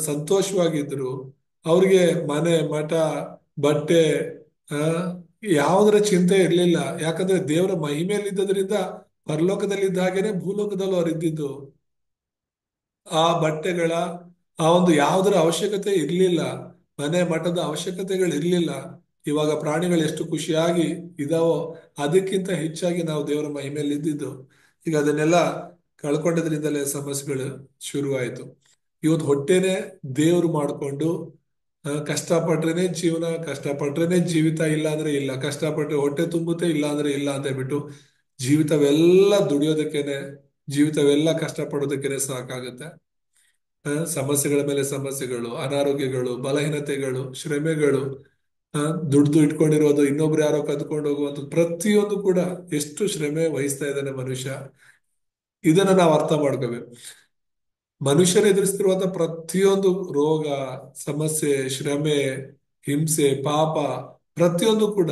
ಸಂತೋಷವಾಗಿದ್ರು. ಅವ್ರಿಗೆ ಮನೆ ಮಠ ಬಟ್ಟೆ ಆ ಯಾವುದರ ಚಿಂತೆ ಇರ್ಲಿಲ್ಲ. ಯಾಕಂದ್ರೆ ದೇವರ ಮಹಿಮೆಯಲ್ಲಿದ್ದರಿಂದ ಪರಲೋಕದಲ್ಲಿದ್ದ ಹಾಗೇನೆ ಭೂಲೋಕದಲ್ಲೂ ಅವರಿದ್ದಿದ್ದು. ಆ ಬಟ್ಟೆಗಳ ಆ ಒಂದು ಯಾವುದರ ಅವಶ್ಯಕತೆ ಇರ್ಲಿಲ್ಲ, ಮನೆ ಮಠದ ಅವಶ್ಯಕತೆಗಳು ಇರ್ಲಿಲ್ಲ. ಇವಾಗ ಪ್ರಾಣಿಗಳು ಎಷ್ಟು ಖುಷಿಯಾಗಿ ಇದಾವೋ ಅದಕ್ಕಿಂತ ಹೆಚ್ಚಾಗಿ ನಾವು ದೇವರ ಮಹಿಮೆಯಲ್ಲಿ ಇದ್ದಿದ್ದು. ಈಗ ಅದನ್ನೆಲ್ಲ ಕಳ್ಕೊಂಡಿದ್ರಿಂದಲೇ ಸಮಸ್ಯೆಗಳು ಶುರುವಾಯಿತು. ಇವತ್ತು ಹೊಟ್ಟೆನೆ ದೇವ್ರು ಮಾಡಿಕೊಂಡು ಕಷ್ಟಪಟ್ರೇನೆ ಜೀವನ, ಕಷ್ಟಪಟ್ರೇನೆ ಜೀವಿತ, ಇಲ್ಲ ಅಂದ್ರೆ ಇಲ್ಲ, ಕಷ್ಟಪಟ್ರೆ ಹೊಟ್ಟೆ ತುಂಬುತ್ತೆ, ಇಲ್ಲ ಅಂದ್ರೆ ಇಲ್ಲ ಅಂತ ಹೇಳ್ಬಿಟ್ಟು ಜೀವಿತವೆಲ್ಲ ದುಡಿಯೋದಕ್ಕೇನೆ, ಜೀವಿತವೆಲ್ಲ ಕಷ್ಟಪಡೋದಕ್ಕೇನೆ ಸಾಕಾಗುತ್ತೆ. ಸಮಸ್ಯೆಗಳ ಮೇಲೆ ಸಮಸ್ಯೆಗಳು, ಅನಾರೋಗ್ಯಗಳು, ಬಲಹೀನತೆಗಳು, ಶ್ರಮೆಗಳು, ದುಡ್ದು ಇಟ್ಕೊಂಡಿರೋದು, ಇನ್ನೊಬ್ರು ಯಾರೋ ಕದ್ಕೊಂಡು ಹೋಗುವಂಥದ್ದು, ಪ್ರತಿಯೊಂದು ಕೂಡ ಎಷ್ಟು ಶ್ರಮೆ ವಹಿಸ್ತಾ ಇದ್ದಾನೆ ಮನುಷ್ಯ. ಇದನ್ನ ನಾವು ಅರ್ಥ ಮಾಡ್ಕೋಬೇಕು. ಮನುಷ್ಯರು ಎದುರಿಸ್ತಿರುವಂತ ಪ್ರತಿಯೊಂದು ರೋಗ, ಸಮಸ್ಯೆ, ಶ್ರಮೆ, ಹಿಂಸೆ, ಪಾಪ, ಪ್ರತಿಯೊಂದು ಕೂಡ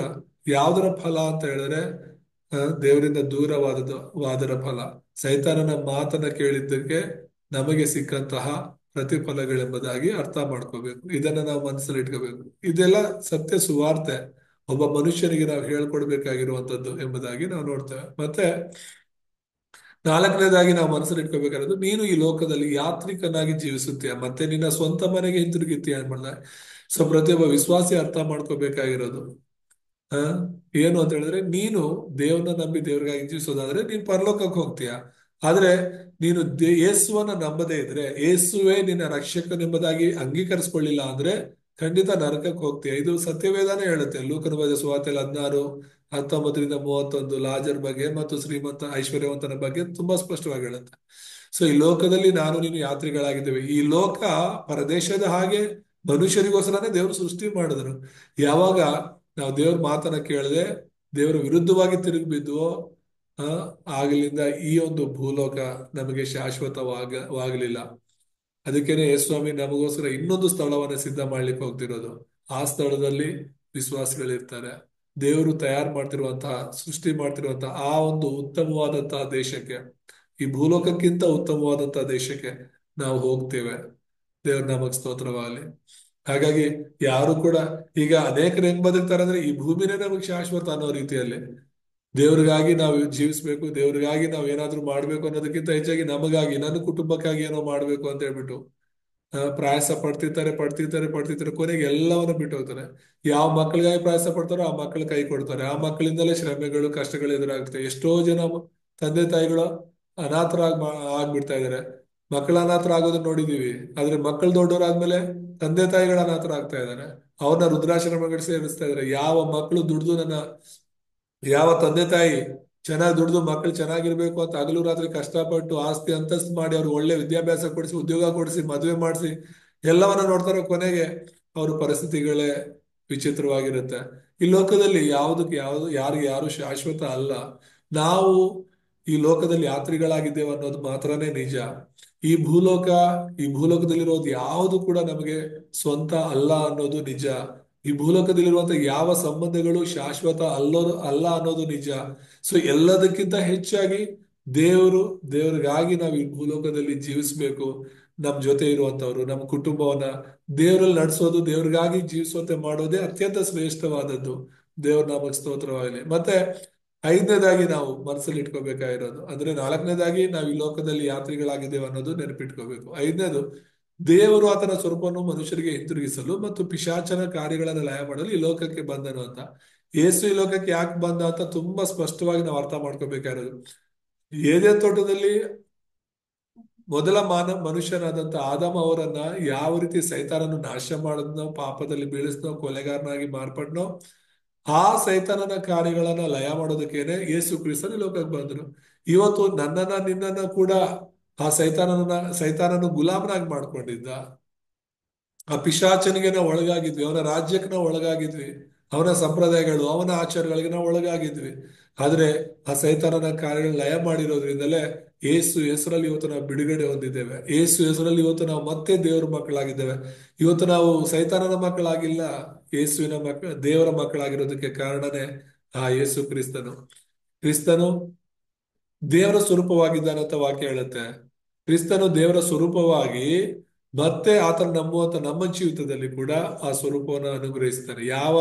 ಯಾವುದರ ಫಲ ಅಂತ ಹೇಳಿದ್ರೆ ದೇವರಿಂದ ವಾದರ ಫಲ. ಸೈತಾನನ ಮಾತನ್ನ ಕೇಳಿದ್ದಕ್ಕೆ ನಮಗೆ ಸಿಕ್ಕಂತಹ ಪ್ರತಿಫಲಗಳೆಂಬುದಾಗಿ ಅರ್ಥ ಮಾಡ್ಕೋಬೇಕು. ಇದನ್ನ ನಾವು ಮನಸ್ಸಲ್ಲಿ ಇಟ್ಕೋಬೇಕು. ಇದೆಲ್ಲ ಸತ್ಯ ಸುವಾರ್ತೆ, ಒಬ್ಬ ಮನುಷ್ಯನಿಗೆ ನಾವು ಹೇಳ್ಕೊಡ್ಬೇಕಾಗಿರುವಂತದ್ದು ಎಂಬುದಾಗಿ ನಾವು ನೋಡ್ತೇವೆ. ಮತ್ತೆ ನಾಲ್ಕನೇದಾಗಿ ನಾವು ಮನಸ್ಸಲ್ಲಿ ಇಟ್ಕೋಬೇಕಾಗಿರೋದು, ನೀನು ಈ ಲೋಕದಲ್ಲಿ ಯಾತ್ರಿಕನಾಗಿ ಜೀವಿಸುತ್ತೀಯ, ಮತ್ತೆ ನಿನ್ನ ಸ್ವಂತ ಮನೆಗೆ ಹಿಂತಿರುಗುತ್ತೀಯ ಅನ್ಮಾಡ. ಸೊ ಪ್ರತಿಯೊಬ್ಬ ವಿಶ್ವಾಸಿ ಅರ್ಥ ಮಾಡ್ಕೋಬೇಕಾಗಿರೋದು ಏನು ಅಂತ ಹೇಳಿದ್ರೆ, ನೀನು ದೇವ್ರನ್ನ ನಂಬಿ ದೇವ್ರಿಗಾಗಿ ಜೀವಿಸೋದಾದ್ರೆ ನೀನ್ ಪರಲೋಕಕ್ಕೆ ಹೋಗ್ತೀಯ. ಆದ್ರೆ ನೀನು ಯೇಸುವನ್ನ ನಂಬದೇ ಇದ್ರೆ, ಯೇಸುವೆ ನಿನ್ನ ರಕ್ಷಕನೆಂಬುದಾಗಿ ಅಂಗೀಕರಿಸ್ಕೊಳ್ಳಿಲ್ಲ ಅಂದ್ರೆ ಖಂಡಿತ ನರಕಕ್ಕೆ ಹೋಗ್ತೀಯ. ಇದು ಸತ್ಯವೇದಾನೇ ಹೇಳುತ್ತೆ. ಲೂಕನ ಬರೆದ ಸುವಾರ್ತೆಯಲ್ಲಿ 16:19-31 ಲಾಜರ್ ಬಗ್ಗೆ ಮತ್ತು ಶ್ರೀಮಂತ ಐಶ್ವರ್ಯವಂತನ ಬಗ್ಗೆ ತುಂಬಾ ಸ್ಪಷ್ಟವಾಗಿ ಹೇಳುತ್ತೆ. ಸೊ ಈ ಲೋಕದಲ್ಲಿ ನಾನು ನೀನು ಯಾತ್ರಿಗಳಾಗಿದ್ದೇವೆ. ಈ ಲೋಕ ಪರದೇಶದ ಹಾಗೆ ಮನುಷ್ಯರಿಗೋಸ್ಕರನೇ ದೇವರು ಸೃಷ್ಟಿ ಮಾಡಿದ್ರು. ಯಾವಾಗ ನಾವು ದೇವ್ರ ಮಾತನ್ನ ಕೇಳದೆ ದೇವರ ವಿರುದ್ಧವಾಗಿ ತಿರುಗಿ ಆಗಲಿಂದ ಈ ಒಂದು ಭೂಲೋಕ ನಮಗೆ ಶಾಶ್ವತವಾಗಲಿಲ್ಲ. ಅದಕ್ಕೇನೆ ಯೇಸುಸ್ವಾಮಿ ನಮಗೋಸ್ಕರ ಇನ್ನೊಂದು ಸ್ಥಳವನ್ನ ಸಿದ್ಧ ಮಾಡ್ಲಿಕ್ಕೆ ಹೋಗ್ತಿರೋದು. ಆ ಸ್ಥಳದಲ್ಲಿ ವಿಶ್ವಾಸಿಗಳಿರ್ತಾರೆ. ದೇವರು ತಯಾರು ಮಾಡ್ತಿರುವಂತಹ, ಸೃಷ್ಟಿ ಮಾಡ್ತಿರುವಂತಹ ಆ ಒಂದು ಉತ್ತಮವಾದಂತಹ ದೇಶಕ್ಕೆ, ಈ ಭೂಲೋಕಕ್ಕಿಂತ ಉತ್ತಮವಾದಂತಹ ದೇಶಕ್ಕೆ ನಾವು ಹೋಗ್ತೇವೆ. ದೇವ್ರ ನಾಮಕ್ಕೆ ಸ್ತೋತ್ರವಾಗಲಿ. ಹಾಗಾಗಿ ಯಾರು ಕೂಡ ಈಗ ಅನೇಕರು ಹೆಂಗ್ ಬದುಕ್ತಾರೆ ಅಂದ್ರೆ, ಈ ಭೂಮಿನೇ ನಮಗೆ ಶಾಶ್ವತ ಅನ್ನೋ ರೀತಿಯಲ್ಲಿ ದೇವ್ರಿಗಾಗಿ ನಾವು ಜೀವಿಸ್ಬೇಕು, ದೇವ್ರಿಗಾಗಿ ನಾವು ಏನಾದ್ರೂ ಮಾಡ್ಬೇಕು ಅನ್ನೋದಕ್ಕಿಂತ ಹೆಚ್ಚಾಗಿ ನಮಗಾಗಿ, ನನ್ನ ಕುಟುಂಬಕ್ಕಾಗಿ ಏನೋ ಮಾಡ್ಬೇಕು ಅಂತ ಹೇಳ್ಬಿಟ್ಟು ಪ್ರಯಾಸ ಪಡ್ತಿರ್ತಾರೆ. ಕೊನೆಗೆ ಎಲ್ಲವನ್ನ ಬಿಟ್ಟು ಹೋಗ್ತಾರೆ. ಯಾವ ಮಕ್ಕಳಿಗಾಗಿ ಪ್ರಯಾಸ ಪಡ್ತಾರೋ ಆ ಮಕ್ಕಳು ಕೈ ಕೊಡ್ತಾರೆ. ಆ ಮಕ್ಕಳಿಂದಲೇ ಶ್ರಮೆಗಳು, ಕಷ್ಟಗಳು ಎದುರಾಗ್ತವೆ. ಎಷ್ಟೋ ಜನ ತಂದೆ ತಾಯಿಗಳು ಆಗ್ಬಿಡ್ತಾ ಇದಾರೆ. ಮಕ್ಕಳ ಅನಾಥರ ಆಗೋದನ್ನ ನೋಡಿದೀವಿ. ಆದ್ರೆ ಮಕ್ಕಳು ದೊಡ್ಡವರಾದ್ಮೇಲೆ ತಂದೆ ತಾಯಿಗಳ ಅನಾಥರ ಆಗ್ತಾ ಇದಾರೆ. ಅವ್ರನ್ನ ವೃದ್ಧಾಶ್ರಮಗಳು ಸೇರಿಸ್ತಾ ಇದಾರೆ. ಯಾವ ಮಕ್ಕಳು ದುಡ್ದು ಯಾವ ತಂದೆ ತಾಯಿ ಚೆನ್ನಾಗಿ ದುಡ್ದು ಮಕ್ಕಳು ಚೆನ್ನಾಗಿರ್ಬೇಕು ಅಂತ ಹಗಲು ರಾತ್ರಿ ಕಷ್ಟಪಟ್ಟು ಆಸ್ತಿ ಅಂತಸ್ತು ಮಾಡಿ ಅವ್ರು ಒಳ್ಳೆ ವಿದ್ಯಾಭ್ಯಾಸ ಕೊಡಿಸಿ, ಉದ್ಯೋಗ ಕೊಡಿಸಿ, ಮದುವೆ ಮಾಡಿಸಿ ಎಲ್ಲವನ್ನ ನೋಡ್ತಾರೋ ಕೊನೆಗೆ ಅವ್ರ ಪರಿಸ್ಥಿತಿಗಳೇ ವಿಚಿತ್ರವಾಗಿರುತ್ತೆ. ಈ ಲೋಕದಲ್ಲಿ ಯಾರಿಗೆ ಯಾರು ಶಾಶ್ವತ ಅಲ್ಲ. ನಾವು ಈ ಲೋಕದಲ್ಲಿ ಯಾತ್ರಿಗಳಾಗಿದ್ದೇವೆ ಅನ್ನೋದು ಮಾತ್ರನೇ ನಿಜ. ಈ ಭೂಲೋಕದಲ್ಲಿರೋದು ಯಾವುದು ಕೂಡ ನಮಗೆ ಸ್ವಂತ ಅಲ್ಲ ಅನ್ನೋದು ನಿಜ. ಈ ಭೂಲೋಕದಲ್ಲಿರುವಂತಹ ಯಾವ ಸಂಬಂಧಗಳು ಶಾಶ್ವತ ಅಲ್ಲ ಅನ್ನೋದು ನಿಜ. ಸೊ ಎಲ್ಲದಕ್ಕಿಂತ ಹೆಚ್ಚಾಗಿ ದೇವರಿಗಾಗಿ ನಾವು ಈ ಭೂಲೋಕದಲ್ಲಿ ಜೀವಿಸ್ಬೇಕು. ನಮ್ ಜೊತೆ ಇರುವಂತವ್ರು, ನಮ್ಮ ಕುಟುಂಬವನ್ನ ದೇವರಲ್ಲಿ ನಡೆಸೋದು, ದೇವ್ರಿಗಾಗಿ ಜೀವಿಸುವಂತೆ ಮಾಡೋದೇ ಅತ್ಯಂತ ಶ್ರೇಷ್ಠವಾದದ್ದು. ದೇವ್ರ ನಾಮಕ್ಕೆ ಸ್ತೋತ್ರವಾಗಲಿ. ಮತ್ತೆ ಐದನೇದಾಗಿ ನಾವು ಮನಸ್ಸಲ್ಲಿ ಇಟ್ಕೋಬೇಕಾಗಿರೋದು ಅಂದ್ರೆ, ನಾಲ್ಕನೇದಾಗಿ ನಾವು ಈ ಲೋಕದಲ್ಲಿ ಯಾತ್ರಿಗಳಾಗಿದ್ದೇವೆ ಅನ್ನೋದು ನೆನಪಿಟ್ಕೋಬೇಕು. ಐದನೇದು, ದೇವರು ಆತನ ಸ್ವರೂಪವನ್ನು ಮನುಷ್ಯರಿಗೆ ಹಿಂತಿರುಗಿಸಲು ಮತ್ತು ಪಿಶಾಚನ ಕಾರ್ಯಗಳನ್ನು ಲಯ ಮಾಡಲು ಈ ಲೋಕಕ್ಕೆ ಬಂದನು ಅಂತ. ಯೇಸು ಈ ಲೋಕಕ್ಕೆ ಯಾಕೆ ಬಂದ ಅಂತ ತುಂಬಾ ಸ್ಪಷ್ಟವಾಗಿ ನಾವು ಅರ್ಥ ಮಾಡ್ಕೋಬೇಕಾಗಿರೋದು. ಏದೇ ತೋಟದಲ್ಲಿ ಮೊದಲ ಮನುಷ್ಯನಾದಂತ ಆದಾಮ ಅವರನ್ನ ಯಾವ ರೀತಿ ಸೈತಾನನು ನಾಶ ಮಾಡಿದ್ನೋ, ಪಾಪದಲ್ಲಿ ಬೀಳಿಸ್ನೋ, ಕೊಲೆಗಾರನಾಗಿ ಮಾರ್ಪಟ್ನೋ, ಆ ಸೈತಾನನ ಕಾರ್ಯಗಳನ್ನ ಲಯ ಮಾಡೋದಕ್ಕೇನೆ ಯೇಸು ಕ್ರಿಸ್ತನು ಈ ಲೋಕಕ್ಕೆ ಬಂದ್ರು. ಇವತ್ತು ನನ್ನನ್ನ ನಿನ್ನನ್ನ ಕೂಡ ಆ ಸೈತಾನನು ಗುಲಾಮನಾಗಿ ಮಾಡ್ಕೊಂಡಿದ್ದ. ಆ ಪಿಶಾಚನಿಗೆ ನಾವು ಒಳಗಾಗಿದ್ವಿ, ಅವನ ರಾಜ್ಯಕ್ಕೆ ನಾವು ಒಳಗಾಗಿದ್ವಿ, ಅವನ ಸಂಪ್ರದಾಯಗಳು, ಅವನ ಆಚಾರಗಳಿಗೆ ನಾವು ಒಳಗಾಗಿದ್ವಿ. ಆದ್ರೆ ಆ ಸೈತಾನನ ಕಾರ್ಯಗಳು ಲಯ ಮಾಡಿರೋದ್ರಿಂದಲೇ ಏಸು ಹೆಸರಲ್ಲಿ ಇವತ್ತು ನಾವು ಬಿಡುಗಡೆ ಹೊಂದಿದ್ದೇವೆ. ಏಸು ಹೆಸರಲ್ಲಿ ಇವತ್ತು ನಾವು ಮತ್ತೆ ದೇವರ ಮಕ್ಕಳಾಗಿದ್ದೇವೆ. ಇವತ್ತು ನಾವು ಸೈತಾನನ ಮಕ್ಕಳಾಗಿಲ್ಲ, ಯೇಸುವಿನ ದೇವರ ಮಕ್ಕಳಾಗಿರೋದಕ್ಕೆ ಕಾರಣನೇ ಆ ಯೇಸು ಕ್ರಿಸ್ತನು. ಕ್ರಿಸ್ತನು ದೇವರ ಸ್ವರೂಪವಾಗಿದ್ದಾನಂತ ವಾಕ್ಯ ಹೇಳುತ್ತೆ. ಕ್ರಿಸ್ತನು ದೇವರ ಸ್ವರೂಪವಾಗಿ ಮತ್ತೆ ಆತನ ನಂಬುವಂತ ನಮ್ಮ ಜೀವಿತದಲ್ಲಿ ಕೂಡ ಆ ಸ್ವರೂಪವನ್ನು ಅನುಗ್ರಹಿಸ್ತಾನೆ. ಯಾವ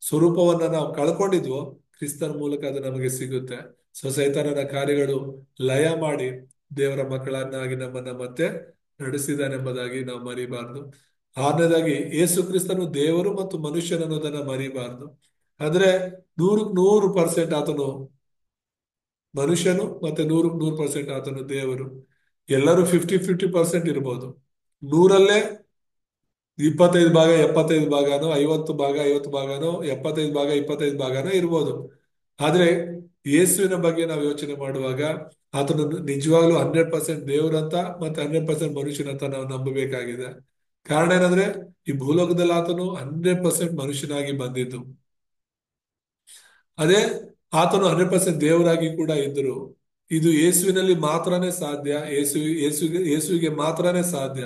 ಸ್ವರೂಪವನ್ನ ನಾವು ಕಳ್ಕೊಂಡಿದ್ವೋ ಕ್ರಿಸ್ತನ ಮೂಲಕ ಅದು ನಮಗೆ ಸಿಗುತ್ತೆ. ಸೈತಾನನ ಕಾರ್ಯಗಳು ಲಯ ಮಾಡಿ ದೇವರ ಮಕ್ಕಳನ್ನಾಗಿ ನಮ್ಮನ್ನ ಮತ್ತೆ ನಡೆಸಿದಾನೆಂಬುದಾಗಿ ನಾವು ಮರಿಬಾರ್ದು. ಆರನೇದಾಗಿ ಯೇಸು ಕ್ರಿಸ್ತನು ದೇವರು ಮತ್ತು ಮನುಷ್ಯನನ್ನೋದನ್ನ ಮರಿಬಾರ್ದು. ಅಂದ್ರೆ 100% ಆತನು ಮನುಷ್ಯನು, ಮತ್ತೆ 100% ಆತನು ದೇವರು. ಎಲ್ಲರೂ 50-50% ಇರ್ಬೋದು. 100ರಲ್ಲೇ 25 ಭಾಗ 75 ಭಾಗನೋ, 50 ಭಾಗ 50 ಭಾಗನೋ, 75 ಭಾಗ 25 ಭಾಗನೋ ಇರ್ಬೋದು. ಆದ್ರೆ ಯೇಸುವಿನ ಬಗ್ಗೆ ನಾವು ಯೋಚನೆ ಮಾಡುವಾಗ ಆತನು ನಿಜವಾಗ್ಲೂ 100% ದೇವರಂತ ಮತ್ತೆ 100% ಮನುಷ್ಯನಂತ ನಾವು ನಂಬಬೇಕಾಗಿದೆ. ಕಾರಣ ಏನಂದ್ರೆ ಈ ಭೂಲೋಕದಲ್ಲಿ ಆತನು 100% ಮನುಷ್ಯನಾಗಿ ಬಂದಿದ್ದು. ಅದೇ ಆತನು 100% ದೇವರಾಗಿ ಕೂಡ ಇದ್ರು. ಇದು ಯೇಸುವಿನಲ್ಲಿ ಮಾತ್ರನೇ ಸಾಧ್ಯ, ಯೇಸುವಿಗೆ ಮಾತ್ರನೇ ಸಾಧ್ಯ.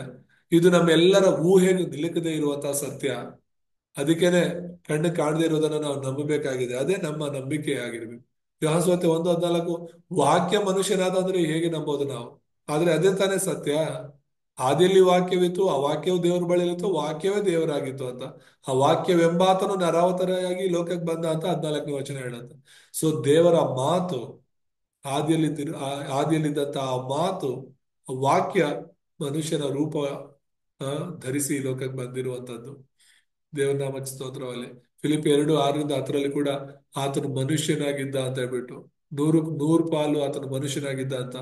ಇದು ನಮ್ಮೆಲ್ಲರ ಊಹೆಗೂ ನಿಲುಕದೇ ಇರುವಂತಹ ಸತ್ಯ. ಅದಕ್ಕೇನೆ ಕಣ್ಣು ಕಾಣದೇ ಇರೋದನ್ನ ನಾವು ನಂಬಬೇಕಾಗಿದೆ. ಅದೇ ನಮ್ಮ ನಂಬಿಕೆ ಆಗಿರ್ಬೇಕು. ಯೋಹಾನಸುವಾರ್ತೆ 1:14 ವಾಕ್ಯ ಮನುಷ್ಯನಾದ ಅಂದ್ರೆ ಹೇಗೆ ನಂಬೋದು ನಾವು? ಆದ್ರೆ ಅದೇ ತಾನೇ ಸತ್ಯ. ಆದಿಯಲ್ಲಿ ವಾಕ್ಯವಿತ್ತು, ಆ ವಾಕ್ಯವು ದೇವರ ಬಳಿಲಿತ್ತು, ವಾಕ್ಯವೇ ದೇವರಾಗಿತ್ತು ಅಂತ. ಆ ವಾಕ್ಯವೆಂಬಾತನು ನರಾವತಾರಿಯಾಗಿ ಲೋಕಕ್ಕೆ ಬಂದ ಅಂತ 14ನೇ ವಚನ ಹೇಳುತ್ತೆ. ಸೊ ದೇವರ ಮಾತು ಆದಿಯಲ್ಲಿದ್ದಂತ ಆ ಮಾತು, ಆ ವಾಕ್ಯ ಮನುಷ್ಯನ ರೂಪ ಧರಿಸಿ ಲೋಕಕ್ಕೆ ಬಂದಿರುವಂತದ್ದು. ದೇವರ ನಾಮಕ್ಕೆ ಸ್ತೋತ್ರವಲ್ಲಿ. ಫಿಲಿಪಿ 2:6-10 ಕೂಡ ಆತನು ಮನುಷ್ಯನಾಗಿದ್ದ ಅಂತ ಹೇಳ್ಬಿಟ್ಟು 100 ಪಾಲು ಆತನು ಮನುಷ್ಯನಾಗಿದ್ದ ಅಂತ.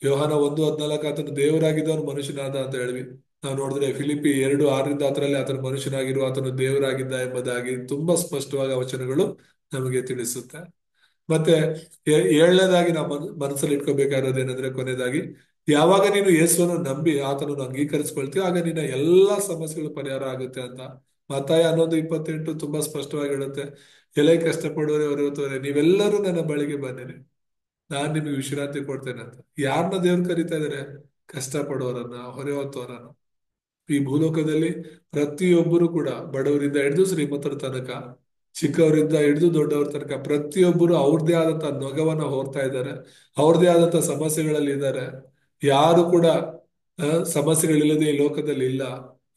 ಯೋಹಾನ 1:14 ಆತನು ದೇವರಾಗಿದ್ದವನು ಮನುಷ್ಯನಾದ ಅಂತ ಹೇಳಿದ್ವಿ. ನಾವು ನೋಡಿದ್ರೆ ಫಿಲಿಪಿ 2:6-10 ಆತನು ಮನುಷ್ಯನಾಗಿರುವ ಆತನು ದೇವರಾಗಿದ್ದ ಎಂಬುದಾಗಿ ತುಂಬಾ ಸ್ಪಷ್ಟವಾದ ವಚನಗಳು ನಮಗೆ ತಿಳಿಸುತ್ತೆ. ಮತ್ತೆ ಏಳನೇದಾಗಿ ನಾವು ಮನಸ್ಸಲ್ಲಿ ಇಟ್ಕೋಬೇಕಾಗಿರೋದೇನೆಂದ್ರೆ, ಕೊನೆಯದಾಗಿ ಯಾವಾಗ ನೀನು ಯೇಸುವನ್ನು ನಂಬಿ ಆತನನ್ನು ಅಂಗೀಕರಿಸ್ಕೊಳ್ತೀವಿ ಆಗ ನಿನ್ನ ಎಲ್ಲಾ ಸಮಸ್ಯೆಗಳು ಪರಿಹಾರ ಆಗುತ್ತೆ ಅಂತ. ಮತ್ತಾಯ 11:28 ತುಂಬಾ ಸ್ಪಷ್ಟವಾಗಿ ಹೇಳುತ್ತೆ, ಎಲೆ ಕಷ್ಟಪಡುವರೆ ಹೊರೆಯುತ್ತವರೆ ನೀವೆಲ್ಲರೂ ನನ್ನ ಬಳಿಗೆ ಬನ್ನಿರಿ, ನಾನ್ ನಿಮ್ಗೆ ವಿಶ್ರಾಂತಿ ಕೊಡ್ತೇನೆ ಅಂತ. ಯಾರನ್ನ ದೇವ್ರು ಕರೀತಾ ಇದಾರೆ? ಕಷ್ಟಪಡುವವರನ್ನ, ಹೊರೆ ಹೊತ್ತವರನ್ನ. ಈ ಭೂಲೋಕದಲ್ಲಿ ಪ್ರತಿಯೊಬ್ಬರು ಕೂಡ ಬಡವರಿಂದ ಹಿಡಿದು ಶ್ರೀಮಂತರ ತನಕ, ಚಿಕ್ಕವರಿಂದ ಹಿಡಿದು ದೊಡ್ಡವರ ತನಕ ಪ್ರತಿಯೊಬ್ಬರು ಅವ್ರದೇ ಆದಂತ ನೊಗವನ್ನ ಹೋರ್ತಾ ಇದ್ದಾರೆ, ಅವ್ರದೇ ಆದಂತ ಸಮಸ್ಯೆಗಳಲ್ಲಿ ಇದ್ದಾರೆ. ಯಾರು ಕೂಡ ಸಮಸ್ಯೆಗಳಿಲ್ಲದೆ ಈ ಲೋಕದಲ್ಲಿ ಇಲ್ಲ,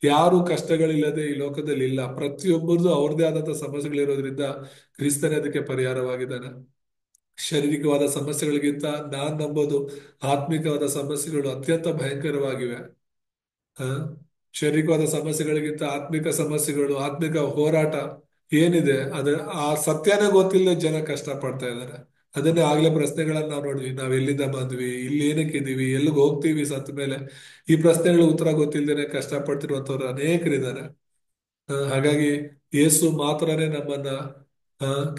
ಯಾರು ಕಷ್ಟಗಳಿಲ್ಲದೆ ಈ ಲೋಕದಲ್ಲಿ ಇಲ್ಲ. ಪ್ರತಿಯೊಬ್ಬರದು ಅವ್ರದೇ ಆದಂತ ಸಮಸ್ಯೆಗಳಿರೋದ್ರಿಂದ ಕ್ರಿಸ್ತನೇ ಅದಕ್ಕೆ ಪರಿಹಾರವಾಗಿದ್ದಾನೆ. ಶಾರೀರಿಕವಾದ ಸಮಸ್ಯೆಗಳಿಗಿಂತ ನಾನ್ ನಂಬೋದು ಆತ್ಮಿಕವಾದ ಸಮಸ್ಯೆಗಳು ಅತ್ಯಂತ ಭಯಂಕರವಾಗಿವೆ. ಶಾರೀರಿಕವಾದ ಸಮಸ್ಯೆಗಳಿಗಿಂತ ಆತ್ಮಿಕ ಸಮಸ್ಯೆಗಳು, ಆತ್ಮಿಕ ಹೋರಾಟ ಏನಿದೆ ಅದ ಆ ಸತ್ಯನೇ ಗೊತ್ತಿಲ್ಲದೆ ಜನ ಕಷ್ಟ ಪಡ್ತಾ ಇದ್ದಾರೆ. ಅದನ್ನೇ ಆಗ್ಲೇ ಪ್ರಶ್ನೆಗಳನ್ನ ನಾವು ನೋಡ್ವಿ, ನಾವ್ ಎಲ್ಲಿಂದ ಬಂದ್ವಿ, ಇಲ್ಲಿ ಏನಕ್ಕಿದೀವಿ, ಎಲ್ಲಿಗೆ ಹೋಗ್ತೀವಿ ಸತ್ತ ಮೇಲೆ, ಈ ಪ್ರಶ್ನೆಗಳು ಉತ್ತರ ಗೊತ್ತಿಲ್ಲದೇನೆ ಕಷ್ಟ ಪಡ್ತಿರುವಂತವ್ರು ಅನೇಕರಿದ್ದಾರೆ. ಹಾಗಾಗಿ ಯೇಸು ಮಾತ್ರನೇ ನಮ್ಮನ್ನ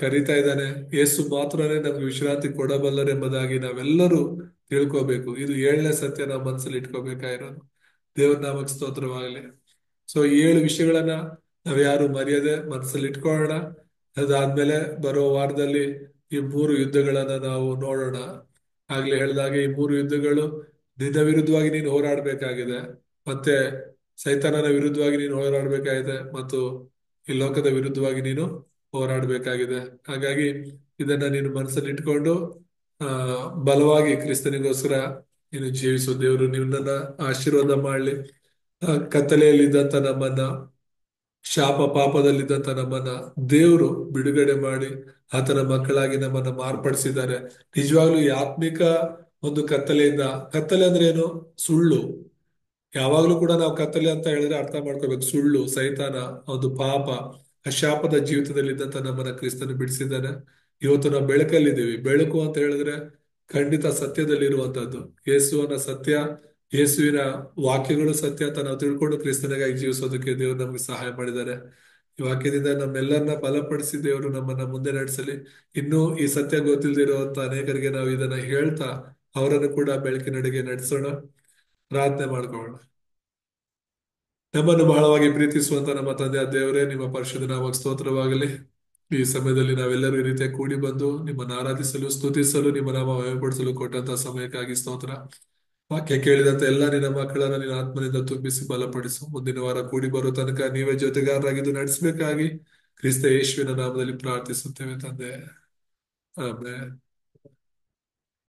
ಕರೀತಾ ಇದ್ದಾನೆ. ಯೇಸು ಮಾತ್ರನೇ ನಮ್ಗೆ ವಿಶ್ರಾಂತಿ ಕೊಡಬಲ್ಲರೆಂಬುದಾಗಿ ನಾವೆಲ್ಲರೂ ತಿಳ್ಕೋಬೇಕು. ಇದು 7ನೇ ಸತ್ಯ ನಾವು ಮನಸ್ಸಲ್ಲಿ ಇಟ್ಕೋಬೇಕಾಗಿರೋದು. ದೇವ್ರ ನಾಮಕ್ಕೆ ಸ್ತೋತ್ರವಾಗಲಿ. ಸೊ 7 ವಿಷಯಗಳನ್ನ ನಾವ್ಯಾರು ಮರೆಯದೆ ಮನಸ್ಸಲ್ಲಿ ಇಟ್ಕೊಳ್ಳೋಣ. ಅದಾದ್ಮೇಲೆ ಬರೋ ವಾರದಲ್ಲಿ ಈ 3 ಯುದ್ಧಗಳನ್ನ ನಾವು ನೋಡೋಣ. ಆಗ್ಲೇ ಹೇಳಿದಾಗೆ ಈ 3 ಯುದ್ಧಗಳು ನಿನ್ನ ವಿರುದ್ಧವಾಗಿ ನೀನು ಹೋರಾಡಬೇಕಾಗಿದೆ, ಮತ್ತೆ ಸೈತಾನನ ವಿರುದ್ಧವಾಗಿ ನೀನು ಹೋರಾಡಬೇಕಾಗಿದೆ, ಮತ್ತು ಈ ಲೋಕದ ವಿರುದ್ಧವಾಗಿ ನೀನು ಹೋರಾಡಬೇಕಾಗಿದೆ. ಹಾಗಾಗಿ ಇದನ್ನ ನೀನು ಮನಸ್ಸಲ್ಲಿ ಇಟ್ಕೊಂಡು ಬಲವಾಗಿ ಕ್ರಿಸ್ತನಿಗೋಸ್ಕರ ನೀನು ಜೀವಿಸು. ದೇವರು ನಿನ್ನನ್ನ ಆಶೀರ್ವಾದ ಮಾಡಲಿ. ಕತ್ತಲೆಯಲ್ಲಿದ್ದಂತ ನಮ್ಮನ್ನ, ಶಾಪ ಪಾಪದಲ್ಲಿದ್ದಂತ ನಮ್ಮನ್ನ ದೇವರು ಬಿಡುಗಡೆ ಮಾಡಿ ಆತನ ಮಕ್ಕಳಾಗಿ ನಮ್ಮನ್ನ ಮಾರ್ಪಡಿಸಿದ್ದಾರೆ. ನಿಜವಾಗ್ಲೂ ಈ ಆತ್ಮಿಕ ಒಂದು ಕತ್ತಲೆಯಿಂದ, ಕತ್ತಲೆ ಅಂದ್ರೆ ಏನು? ಸುಳ್ಳು. ಯಾವಾಗ್ಲೂ ಕೂಡ ನಾವು ಕತ್ತಲೆ ಅಂತ ಹೇಳಿದ್ರೆ ಅರ್ಥ ಮಾಡ್ಕೋಬೇಕು, ಸುಳ್ಳು, ಸೈತಾನ, ಒಂದು ಪಾಪ, ಆ ಶಾಪದ ಜೀವಿತದಲ್ಲಿದ್ದಂತ ನಮ್ಮನ್ನ ಕ್ರಿಸ್ತನು ಬಿಡಿಸಿದ್ದಾನೆ. ಇವತ್ತು ನಾವು ಬೆಳಕಲ್ಲಿದ್ದೀವಿ. ಬೆಳಕು ಅಂತ ಹೇಳಿದ್ರೆ ಖಂಡಿತ ಸತ್ಯದಲ್ಲಿರುವಂತದ್ದು. ಯೇಸುವನ ಸತ್ಯ ಯೇಸುವಿನ ವಾಕ್ಯಗಳು ಸತ್ಯ ಅಂತ ನಾವು ತಿಳ್ಕೊಂಡು ಕ್ರಿಸ್ತನಿಗಾಗಿ ಜೀವಿಸೋದಕ್ಕೆ ದೇವರು ನಮಗೆ ಸಹಾಯ ಮಾಡಿದ್ದಾರೆ. ಈ ವಾಕ್ಯದಿಂದ ನಮ್ಮೆಲ್ಲರನ್ನ ಬಲಪಡಿಸಿ ದೇವರು ನಮ್ಮನ್ನ ಮುಂದೆ ನಡೆಸಲಿ. ಇನ್ನೂ ಈ ಸತ್ಯ ಗೊತ್ತಿಲ್ಲದಿರುವಂತ ಅನೇಕರಿಗೆ ನಾವು ಇದನ್ನ ಹೇಳ್ತಾ ಅವರನ್ನು ಕೂಡ ಬೆಳಕಿನೆಡೆಗೆ ನಡೆಸೋಣ. ಪ್ರಾರ್ಥನೆ ಮಾಡ್ಕೊಳ್ಳೋಣ. ನಮ್ಮನ್ನು ಬಹಳವಾಗಿ ಪ್ರೀತಿಸುವಂತ ನಮ್ಮ ತಂದೆಯ ದೇವರೇ, ನಿಮ್ಮ ಪರಿಶುದ್ಧ ನಾಮಕ್ಕೆ ಸ್ತೋತ್ರವಾಗಲಿ. ಈ ಸಮಯದಲ್ಲಿ ನಾವೆಲ್ಲರೂ ಈ ರೀತಿಯ ಕೂಡಿ ಬಂದು ನಿಮ್ಮನ್ನು ಆರಾಧಿಸಲು, ಸ್ತುತಿಸಲು, ನಿಮ್ಮ ನಾಮ ಮಹಿಮೆಪಡಿಸಲು ಕೊಟ್ಟಂತ ಸಮಯಕ್ಕಾಗಿ ಸ್ತೋತ್ರ. ವಾಕ್ಯ ಕೇಳಿದಂತ ಎಲ್ಲ ನಿನ್ನ ಮಕ್ಕಳನ್ನ ನಿನ್ನ ಆತ್ಮನಿಂದ ತುಂಬಿಸಿ ಬಲಪಡಿಸು. ಮುಂದಿನ ವಾರ ಕೂಡಿ ಬರೋ ತನಕ ನೀವೇ ಜೊತೆಗಾರರಾಗಿದ್ದು ನಡೆಸಬೇಕಾಗಿ ಕ್ರಿಸ್ತ ಯೇಸುವಿನ ನಾಮದಲ್ಲಿ ಪ್ರಾರ್ಥಿಸುತ್ತೇವೆ ತಂದೆ. ಆಮೇಲೆ